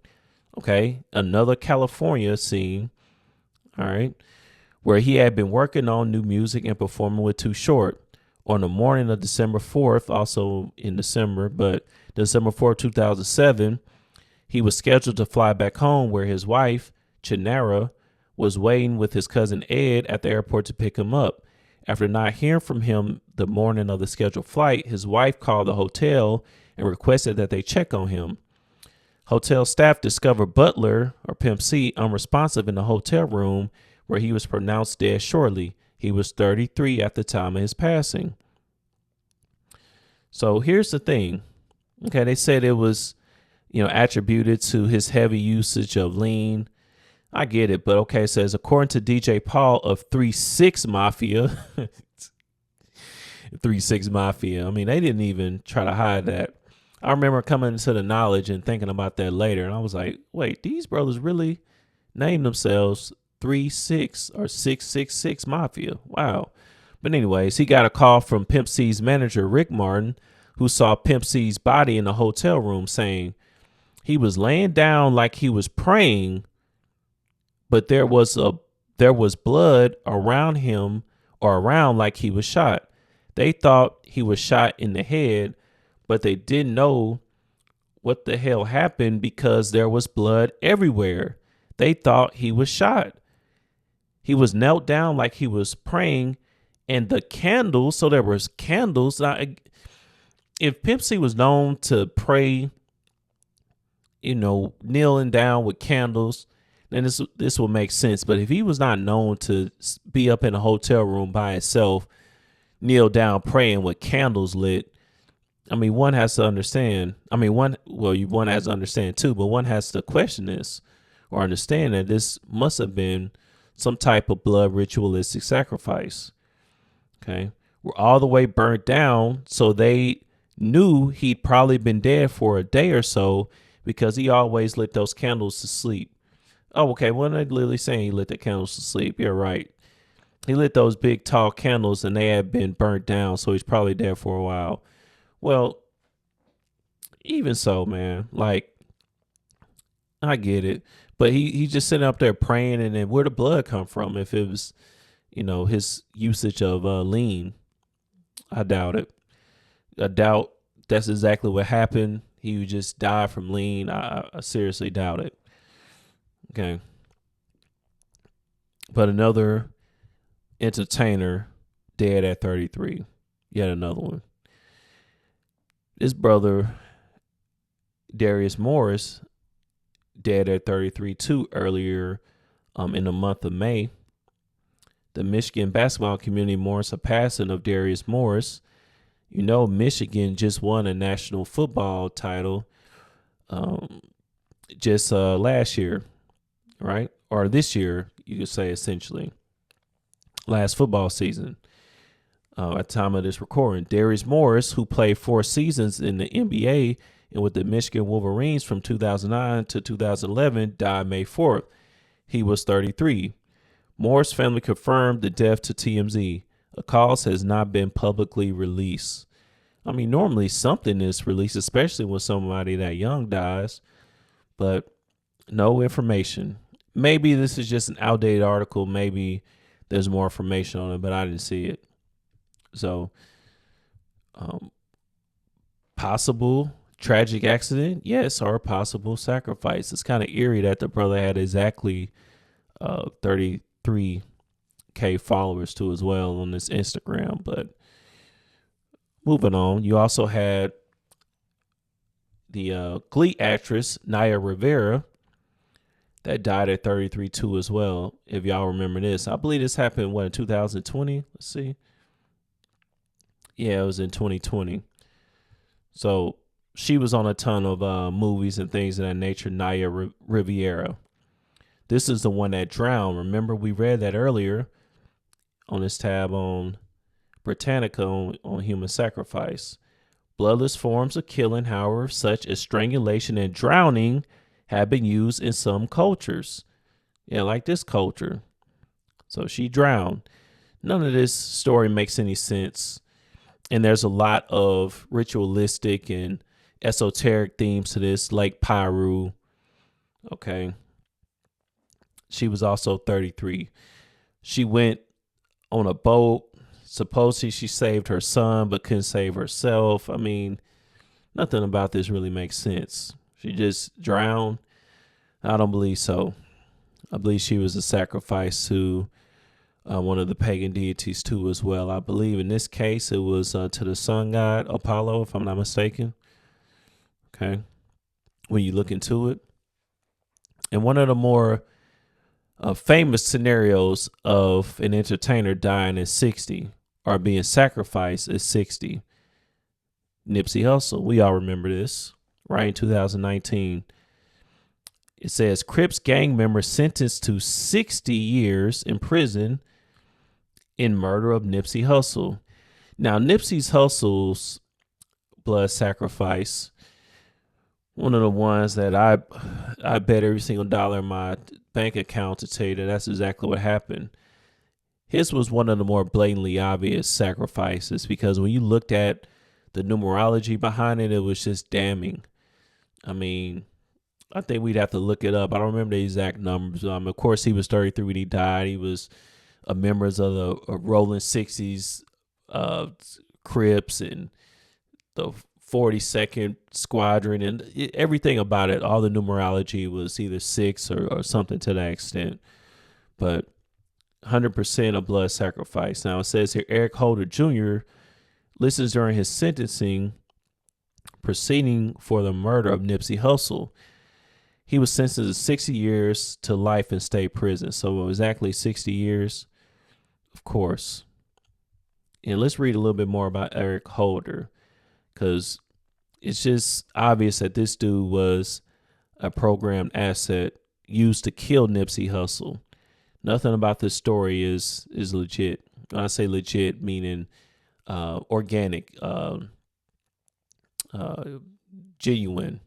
okay, another California scene, all right, where he had been working on new music and performing with Too Short. On the morning of December 4th, also in December, but December 4th, 2007, he was scheduled to fly back home where his wife, Chinara, was waiting with his cousin Ed at the airport to pick him up. After not hearing from him the morning of the scheduled flight, his wife called the hotel and requested that they check on him. Hotel staff discovered Butler, or Pimp C, unresponsive in the hotel room where he was pronounced dead shortly. He was 33 at the time of his passing. So here's the thing. Okay, they said it was, attributed to his heavy usage of lean. I get it, but okay, it says, according to DJ Paul of 3-6 Mafia, 3-6 Mafia, I mean, they didn't even try to hide that. I remember coming to the knowledge and thinking about that later, and I was like, wait, these brothers really named themselves 3-6 or 666 Mafia. Wow. But anyways, he got a call from Pimp C's manager, Rick Martin, who saw Pimp C's body in the hotel room, saying he was laying down like he was praying, but there was blood around him or around like he was shot. They thought he was shot in the head, but they didn't know what the hell happened because there was blood everywhere. They thought he was shot. He was knelt down like he was praying, and the candles, so there was candles. Now, if Pimp C was known to pray, kneeling down with candles, then this will make sense. But if he was not known to be up in a hotel room by himself, kneel down praying with candles lit, I mean, one has to understand. I mean, one has to understand too, but one has to question this or understand that this must have been some type of blood ritualistic sacrifice. Okay. We're all the way burnt down. So they knew he'd probably been dead for a day or so because he always lit those candles to sleep. Oh, okay. Well, they're literally saying he lit the candles to sleep. You're right. He lit those big tall candles and they had been burnt down. So he's probably dead for a while. Well, even so, man, like, I get it. But he's just sitting up there praying, and then where the blood come from? If it was, his usage of lean, I doubt it. I doubt that's exactly what happened. He would just die from lean. I seriously doubt it. Okay. But another entertainer dead at 33. Yet another one. His brother, Darius Morris, dead at 33 too earlier in the month of May. The Michigan basketball community mourns the passing of Darius Morris. Michigan just won a national football title just last year, right? Or this year, you could say essentially. Last football season. At the time of this recording, Darius Morris, who played 4 seasons in the NBA and with the Michigan Wolverines from 2009 to 2011, died May 4th. He was 33. Morris' family confirmed the death to TMZ. A cause has not been publicly released. I mean, normally something is released, especially when somebody that young dies, but no information. Maybe this is just an outdated article. Maybe there's more information on it, but I didn't see it. So, possible tragic accident, yes, or possible sacrifice. It's kind of eerie that the brother had exactly 33K followers too as well on this Instagram. But moving on, you also had the Glee actress Naya Rivera that died at 33 too as well. If y'all remember this, I believe this happened in 2020. Let's see. Yeah, it was in 2020. So she was on a ton of movies and things of that nature. Naya Riviera. This is the one that drowned. Remember, we read that earlier on this tab on Britannica on human sacrifice. Bloodless forms of killing, however, such as strangulation and drowning, have been used in some cultures. Yeah, like this culture. So she drowned. None of this story makes any sense. And there's a lot of ritualistic and esoteric themes to this, like Pyru. Okay. She was also 33. She went on a boat. Supposedly she saved her son, but couldn't save herself. I mean, nothing about this really makes sense. She just drowned. I don't believe so. I believe she was a sacrifice to one of the pagan deities too as well. I believe in this case it was to the sun god Apollo, if I'm not mistaken. Okay. When you look into it. And one of the more famous scenarios of an entertainer dying at 60 or being sacrificed at 60. Nipsey Hussle. We all remember this, right? In 2019. It says Crips gang member sentenced to 60 years in prison in murder of Nipsey Hussle. Now, Nipsey Hussle's blood sacrifice, one of the ones that I bet every single dollar in my bank account to tell you that that's exactly what happened. His was one of the more blatantly obvious sacrifices because when you looked at the numerology behind it, it was just damning. I mean, I think we'd have to look it up. I don't remember the exact numbers. Of course, he was 33 when he died. He was a member of the Rolling 60s Crips and the 42nd Squadron and everything about it. All the numerology was either six or something to that extent. But 100% a blood sacrifice. Now it says here Eric Holder Jr. listens during his sentencing proceeding for the murder of Nipsey Hussle. He was sentenced to 60 years to life in state prison. So exactly 60 years, of course. And let's read a little bit more about Eric Holder, because it's just obvious that this dude was a programmed asset used to kill Nipsey Hussle. Nothing about this story is legit. When I say legit, meaning organic, genuine.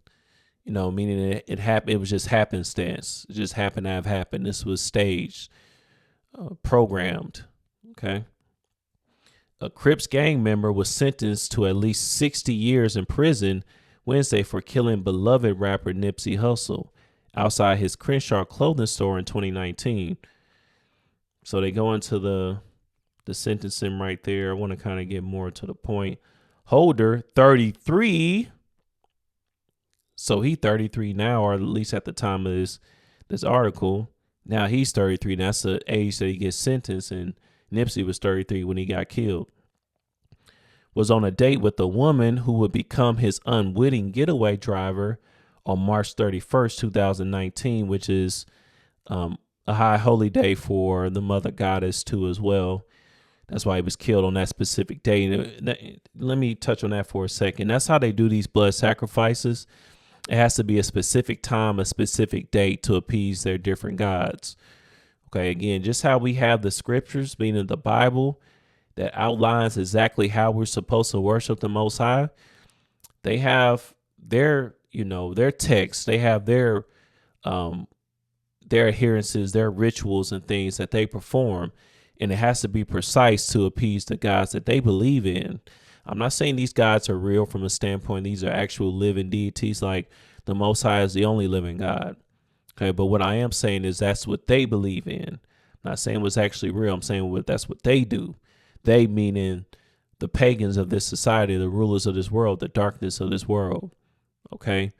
Meaning it happened. It was just happenstance. It just happened to have happened. This was staged, programmed. Okay. A Crips gang member was sentenced to at least 60 years in prison Wednesday for killing beloved rapper Nipsey Hussle outside his Crenshaw clothing store in 2019. So they go into the sentencing right there. I want to kind of get more to the point. Holder, 33. So he 33 now, or at least at the time of this article. Now he's 33. That's the age that he gets sentenced, and Nipsey was 33 when he got killed. Was on a date with a woman who would become his unwitting getaway driver on March 31st, 2019, which is a high holy day for the mother goddess too as well. That's why he was killed on that specific day. Let me touch on that for a second. That's how they do these blood sacrifices. It has to be a specific time, a specific date to appease their different gods. Okay, again, just how we have the scriptures, meaning the Bible, that outlines exactly how we're supposed to worship the Most High. They have their texts. They have their adherences, their rituals and things that they perform. And it has to be precise to appease the gods that they believe in. I'm not saying these gods are real from a standpoint. These are actual living deities. Like the Most High is the only living God. Okay, but what I am saying is that's what they believe in. I'm not saying what's actually real. I'm saying that's what they do. They meaning the pagans of this society, the rulers of this world, the darkness of this world. Okay,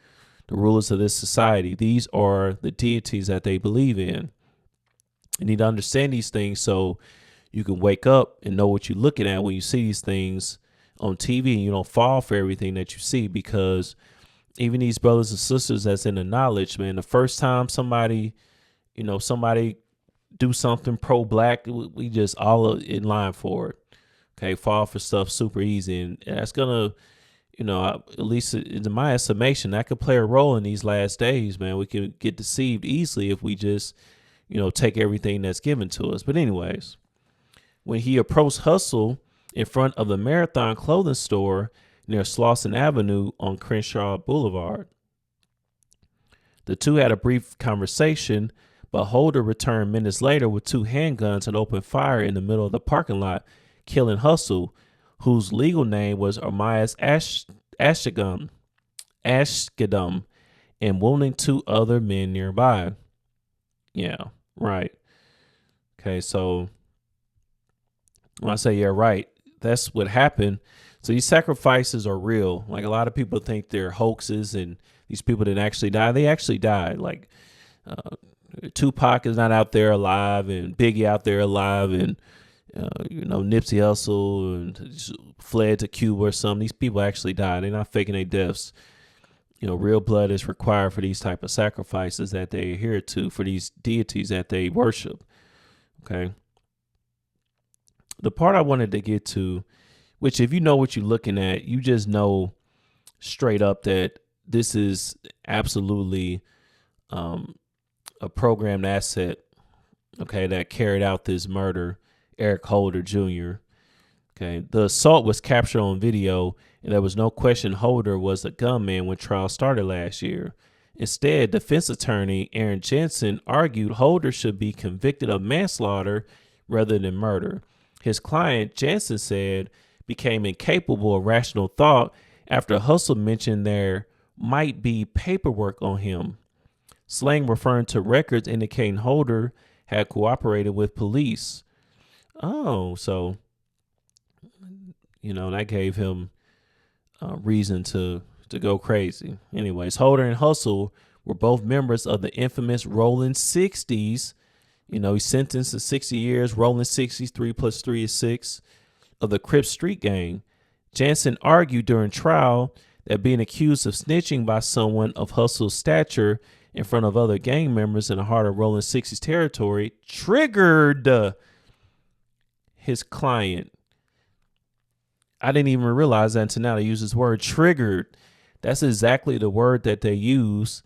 the rulers of this society. These are the deities that they believe in. You need to understand these things so you can wake up and know what you're looking at when you see these things on TV, and you don't fall for everything that you see, because even these brothers and sisters that's in the knowledge, man, the first time somebody do something pro-black, we just all in line for it. Okay, fall for stuff super easy, and that's gonna, at least in my estimation, that could play a role in these last days, man. We can get deceived easily if we just, take everything that's given to us. But anyways, when he approached Hussle in front of the Marathon clothing store near Slauson Avenue on Crenshaw Boulevard, the two had a brief conversation, but Holder returned minutes later with two handguns and opened fire in the middle of the parking lot, killing Hussle, whose legal name was Ermias Ashkedum, and wounding two other men nearby. Yeah, right. Okay, so when I say yeah, right, that's what happened. So these sacrifices are real. Like, a lot of people think they're hoaxes, and these people didn't actually die. They actually died. Like, Tupac is not out there alive, and Biggie out there alive, and Nipsey Hussle and fled to Cuba or something. These people actually died. They're not faking their deaths. Real blood is required for these type of sacrifices that they adhere to, for these deities that they worship. Okay. The part I wanted to get to, which if you know what you're looking at, you just know straight up that this is absolutely a programmed asset, okay, that carried out this murder, Eric Holder Jr. Okay. The assault was captured on video, and there was no question Holder was a gunman when trial started last year. Instead, defense attorney Aaron Jensen argued Holder should be convicted of manslaughter rather than murder. His client, Jensen said, became incapable of rational thought after Hustle mentioned there might be paperwork on him. Slang referring to records indicating Holder had cooperated with police. Oh, so, that gave him reason to go crazy. Anyways, Holder and Hustle were both members of the infamous Rolling 60s. He's sentenced to 60 years, Rolling 60s, 3 plus 3 is 6, of the Crip Street gang. Jansen argued during trial that being accused of snitching by someone of Hustle's stature in front of other gang members in the heart of Rolling 60s territory triggered his client. I didn't even realize that until now. They use this word triggered. That's exactly the word that they use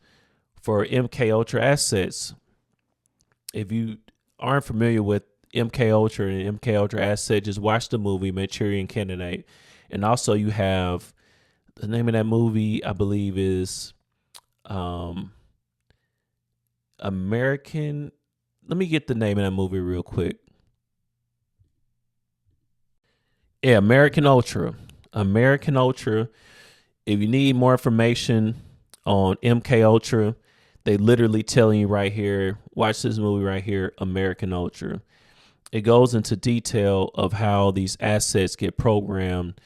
for MK Ultra assets. If you aren't familiar with MK Ultra and MK Ultra asset, just watch the movie Manchurian Candidate. And also you have the name of that movie, I believe, is American. Let me get the name of that movie real quick. Yeah, American Ultra. American Ultra. If you need more information on MK Ultra, they literally telling you right here, watch this movie right here, American Ultra. It goes into detail of how these assets get programmed,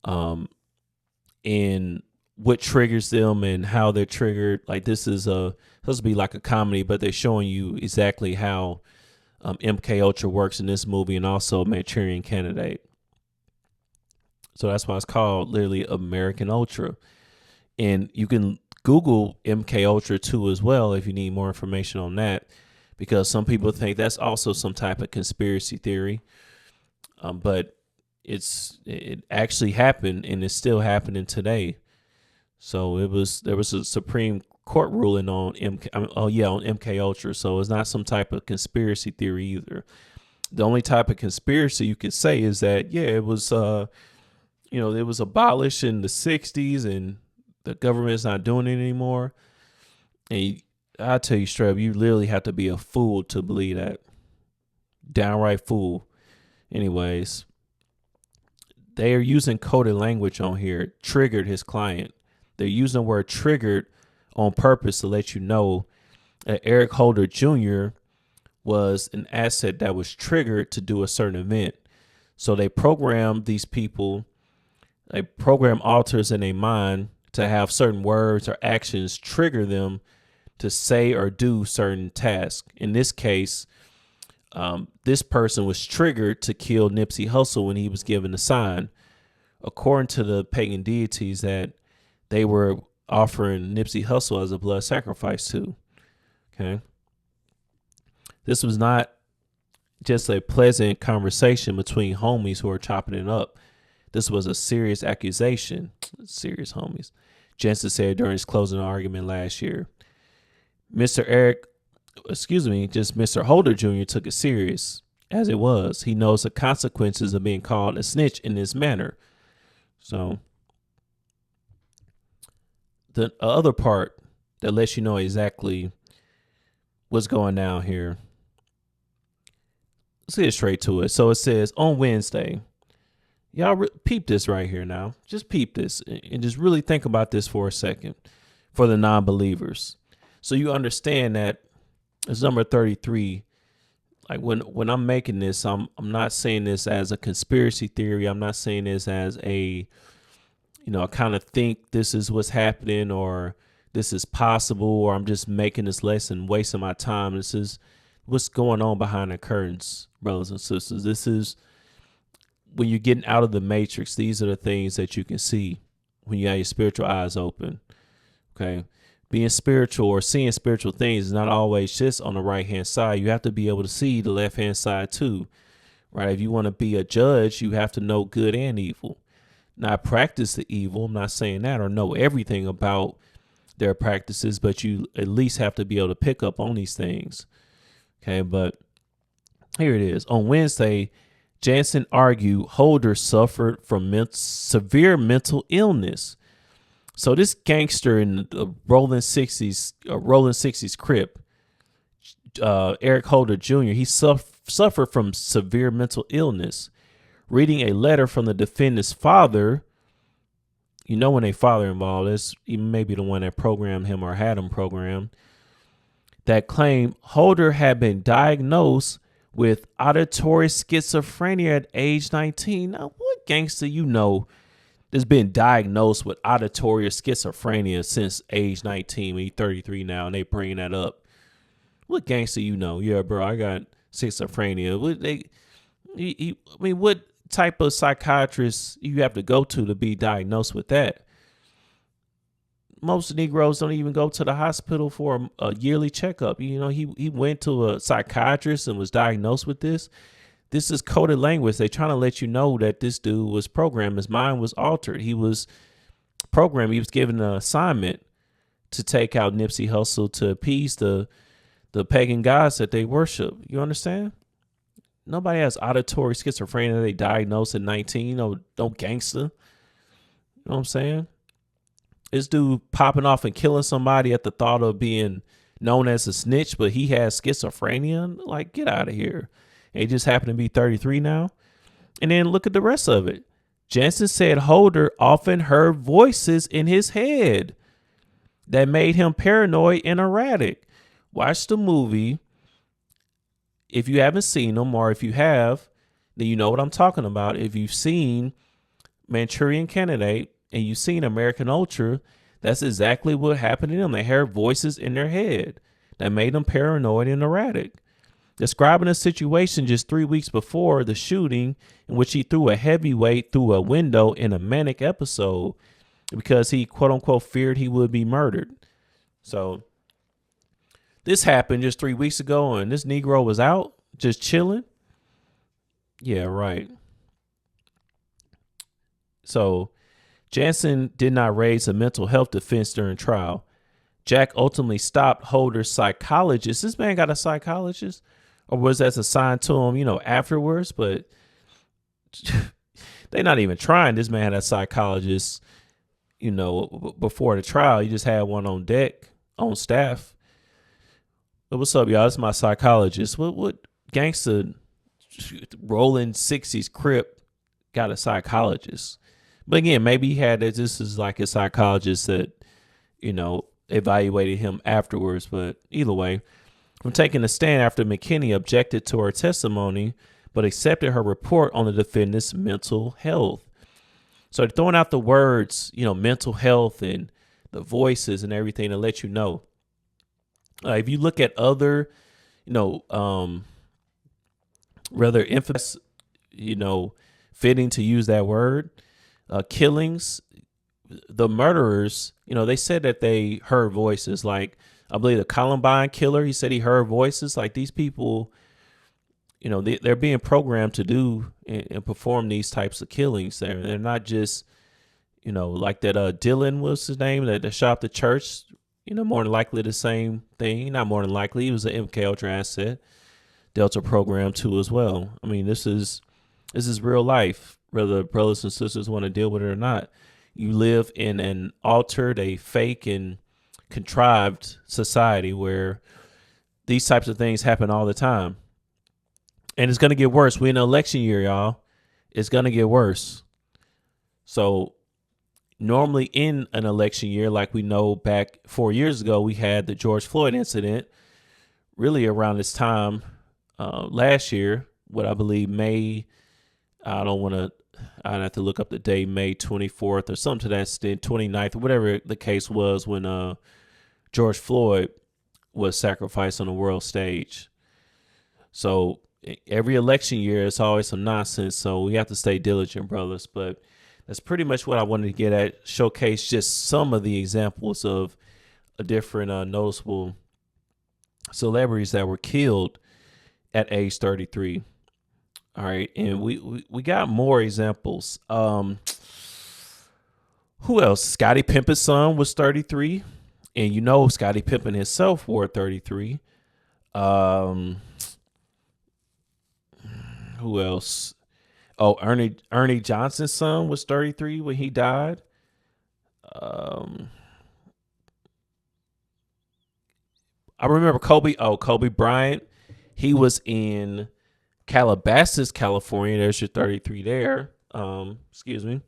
and what triggers them and how they're triggered. Like this is supposed to be like a comedy, but they're showing you exactly how MK Ultra works in this movie, and also Manchurian Candidate. So that's why it's called literally American Ultra. And you can Google MK Ultra too as well if you need more information on that, because some people think that's also some type of conspiracy theory. But it actually happened, and it's still happening today. So there was a Supreme Court ruling on MK Ultra. So it's not some type of conspiracy theory either. The only type of conspiracy you could say is that it was it was abolished in the 60s and the government's not doing it anymore. And I tell you straight up, you literally have to be a fool to believe that. Downright fool. Anyways, they are using coded language on here. Triggered his client. They're using the word triggered on purpose to let you know that Eric Holder Jr. was an asset that was triggered to do a certain event. So they program these people. They program alters in their mind to have certain words or actions trigger them to say or do certain tasks. In this case, this person was triggered to kill Nipsey Hussle when he was given the sign. According to the pagan deities that they were offering Nipsey Hussle as a blood sacrifice to. Okay. This was not just a pleasant conversation between homies who are chopping it up. This was a serious accusation. Serious homies. Jensen said during his closing argument last year. Mr. Holder Jr. took it serious, as it was. He knows the consequences of being called a snitch in this manner. So the other part that lets you know exactly what's going down here. Let's get straight to it. So it says on Wednesday, y'all peep this right here now. Just peep this and just really think about this for a second for the non-believers. So you understand that it's number 33. Like when I'm making this, I'm not saying this as a conspiracy theory. I'm not saying this as I kind of think this is what's happening or this is possible, or I'm just making this lesson, wasting my time. This is what's going on behind the curtains, brothers and sisters. This is when you're getting out of the matrix. These are the things that you can see when you have your spiritual eyes open. Okay. Being spiritual or seeing spiritual things is not always just on the right hand side. You have to be able to see the left hand side too, right? If you want to be a judge, you have to know good and evil. Not practice the evil. I'm not saying that, or know everything about their practices, but you at least have to be able to pick up on these things. Okay. But here it is. On Wednesday, Jansen argued Holder suffered from severe mental illness. So this gangster in the Rolling 60s Crip, Eric Holder Jr., he suffered from severe mental illness. Reading a letter from the defendant's father, you know, when a father involved, is maybe the one that programmed him or had him programmed, that claimed Holder had been diagnosed with auditory schizophrenia at age 19. Now, what gangster you know that's been diagnosed with auditory schizophrenia since age 19? When he's 33 now, and they bringing that up. What gangster you know? Yeah, bro, I got schizophrenia. What type of psychiatrist you have to go to be diagnosed with that? Most Negroes don't even go to the hospital for a yearly checkup. You know, he went to a psychiatrist and was diagnosed with this. This is coded language. They're trying to let you know that this dude was programmed. His mind was altered. He was programmed. He was given an assignment to take out Nipsey Hussle to appease the pagan gods that they worship. You understand? Nobody has auditory schizophrenia. They diagnosed at 19. You know, don't gangster. You know what I'm saying? This dude popping off and killing somebody at the thought of being known as a snitch, but he has schizophrenia. Like, get out of here. And he just happened to be 33 now. And then look at the rest of it. Jansen said Holder often heard voices in his head that made him paranoid and erratic. Watch the movie. If you haven't seen them, or if you have, then you know what I'm talking about. If you've seen Manchurian Candidate and you've seen American Ultra, that's exactly what happened to them. They heard voices in their head that made them paranoid and erratic. Describing a situation just 3 weeks before the shooting in which he threw a heavyweight through a window in a manic episode because he, quote unquote, feared he would be murdered. So this happened just 3 weeks ago, and this Negro was out just chilling. Yeah, right. So Jansen did not raise a mental health defense during trial. Jack ultimately stopped Holder's psychologist. This man got a psychologist, or was that assigned to him, you know, afterwards? But they're not even trying. This man had a psychologist, you know, before the trial. He just had one on deck, on staff. But what's up, y'all? This is my psychologist. What gangster Rolling 60s Crip got a psychologist? But again, maybe he had that. This is like a psychologist that, you know, evaluated him afterwards. But either way, from taking a stand after McKinney objected to her testimony, but accepted her report on the defendant's mental health. So they're throwing out the words, you know, mental health and the voices and everything to let you know. If you look at other, you know, rather infamous, you know, fitting to use that word, killings, the murderers, you know, they said that they heard voices. Like, I believe the Columbine killer, he said he heard voices. Like, these people, you know, they're being programmed to do and perform these types of killings. They're not just, you know, like that Dylan was his name, that shot up the church. You know, more than likely the same thing. Not more than likely. He was an MK Ultra asset. Delta program too as well. I mean, this is real life, whether brothers and sisters want to deal with it or not. You live in an altered, a fake and contrived society where these types of things happen all the time. And it's going to get worse. We're in an election year, y'all. It's going to get worse. So normally in an election year, like we know back 4 years ago, we had the George Floyd incident really around this time last year, what I believe May, I'd have to look up the day, May 24th or something to that extent, 29th, or whatever the case was when George Floyd was sacrificed on the world stage. So every election year, it's always some nonsense. So we have to stay diligent, brothers. But that's pretty much what I wanted to get at, showcase just some of the examples of a different noticeable celebrities that were killed at age 33. All right. And we got more examples. Who else? Scottie Pippen's son was 33. And you know Scottie Pippen himself wore 33. Who else? Oh, Ernie Johnson's son was 33 when he died. Um, I remember Kobe. Oh, Kobe Bryant. He was in Calabasas, California. There's your 33 there. Excuse me.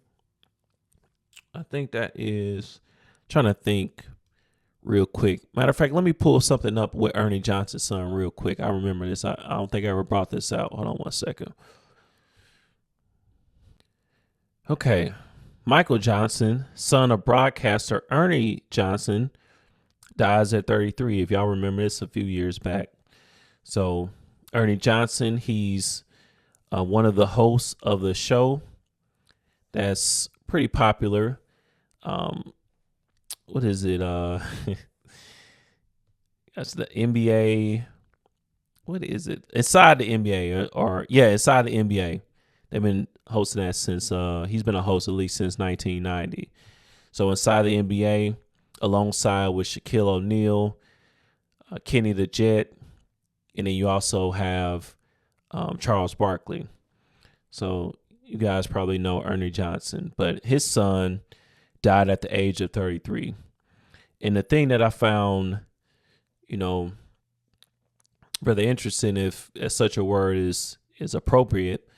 I think that is. Trying to think real quick. Matter of fact, let me pull something up with Ernie Johnson's son real quick. I remember this. I don't think I ever brought this out. Hold on one second. Okay. Michael Johnson, son of broadcaster Ernie Johnson, dies at 33. If y'all remember this a few years back. So Ernie Johnson, he's one of the hosts of the show that's pretty popular. What is it? That's the NBA. What is it? Inside the NBA, or yeah, Inside the NBA. They've been hosting that since he's been a host at least since 1990. So Inside the NBA, alongside with Shaquille O'Neal, Kenny the Jet, and then you also have Charles Barkley. So you guys probably know Ernie Johnson, but his son died at the age of 33. And the thing that I found, rather interesting, if such a word is appropriate,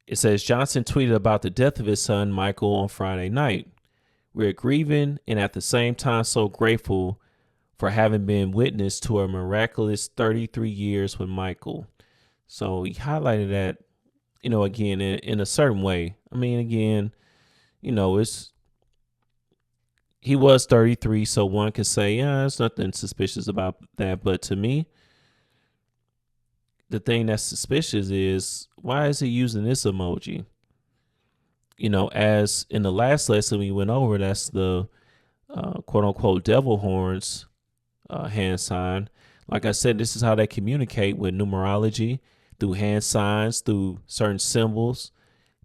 it says Johnson tweeted about the death of his son Michael on Friday night. We're grieving and at the same time so grateful for having been witness to a miraculous 33 years with Michael. So he highlighted that, again, in a certain way. I mean, again, he was 33, so one could say, yeah, there's nothing suspicious about that. But to me, the thing that's suspicious is, why is he using this emoji? As in the last lesson we went over, that's the quote unquote devil horns hand sign. Like I said, this is how they communicate with numerology, through hand signs, through certain symbols,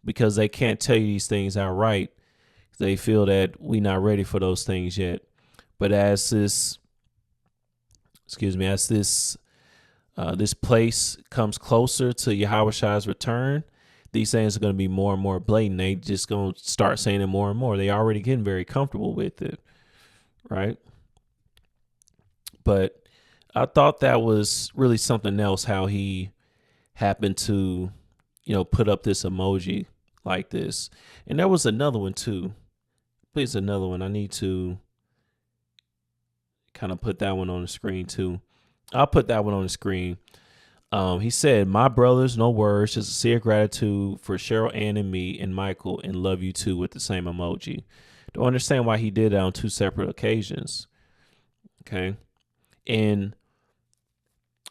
because they can't tell you these things outright. They feel that we're not ready for those things yet. But as this place comes closer to Yahweh return, these things are going to be more and more blatant. They just going to start saying it more and more. They already getting very comfortable with it, right? But I thought that was really something else, how he happened to, put up this emoji like this. And there was another one too. Please, another one. I need to kind of put that one on the screen too. I'll put that one on the screen. He said, "My brothers, no words, just sincere gratitude for Cheryl Ann and me and Michael, and love you too," with the same emoji. Don't understand why he did that on two separate occasions. Okay. And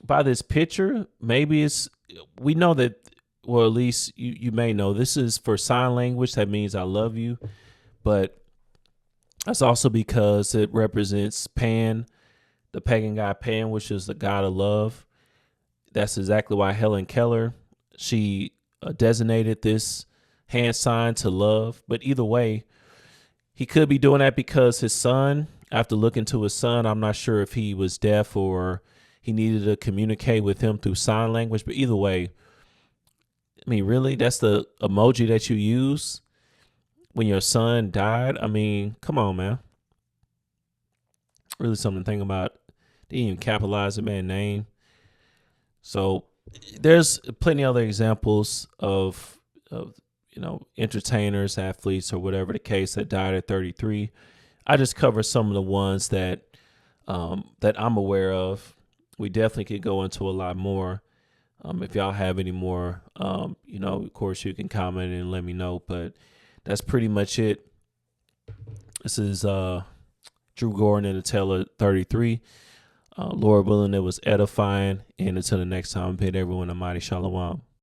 by this picture, maybe we know that, well, at least you may know, this is for sign language. That means I love you. But that's also because it represents Pan, the pagan god Pan, which is the god of love. That's exactly why Helen Keller, she designated this hand sign to love. But either way, he could be doing that because his son, after looking to his son, I'm not sure if he was deaf or he needed to communicate with him through sign language. But either way, I mean, really, that's the emoji that you use when your son died? I mean, come on, man. Really something to think about. They didn't even capitalize the man's name. So there's plenty of other examples of entertainers, athletes, or whatever the case, that died at 33. I just covered some of the ones that I'm aware of. We definitely could go into a lot more. If y'all have any more, of course you can comment and let me know. But that's pretty much it. This is Drew Gordon and the Taylor 33. Lord willing, it was edifying. And until the next time, bid everyone a mighty shalom.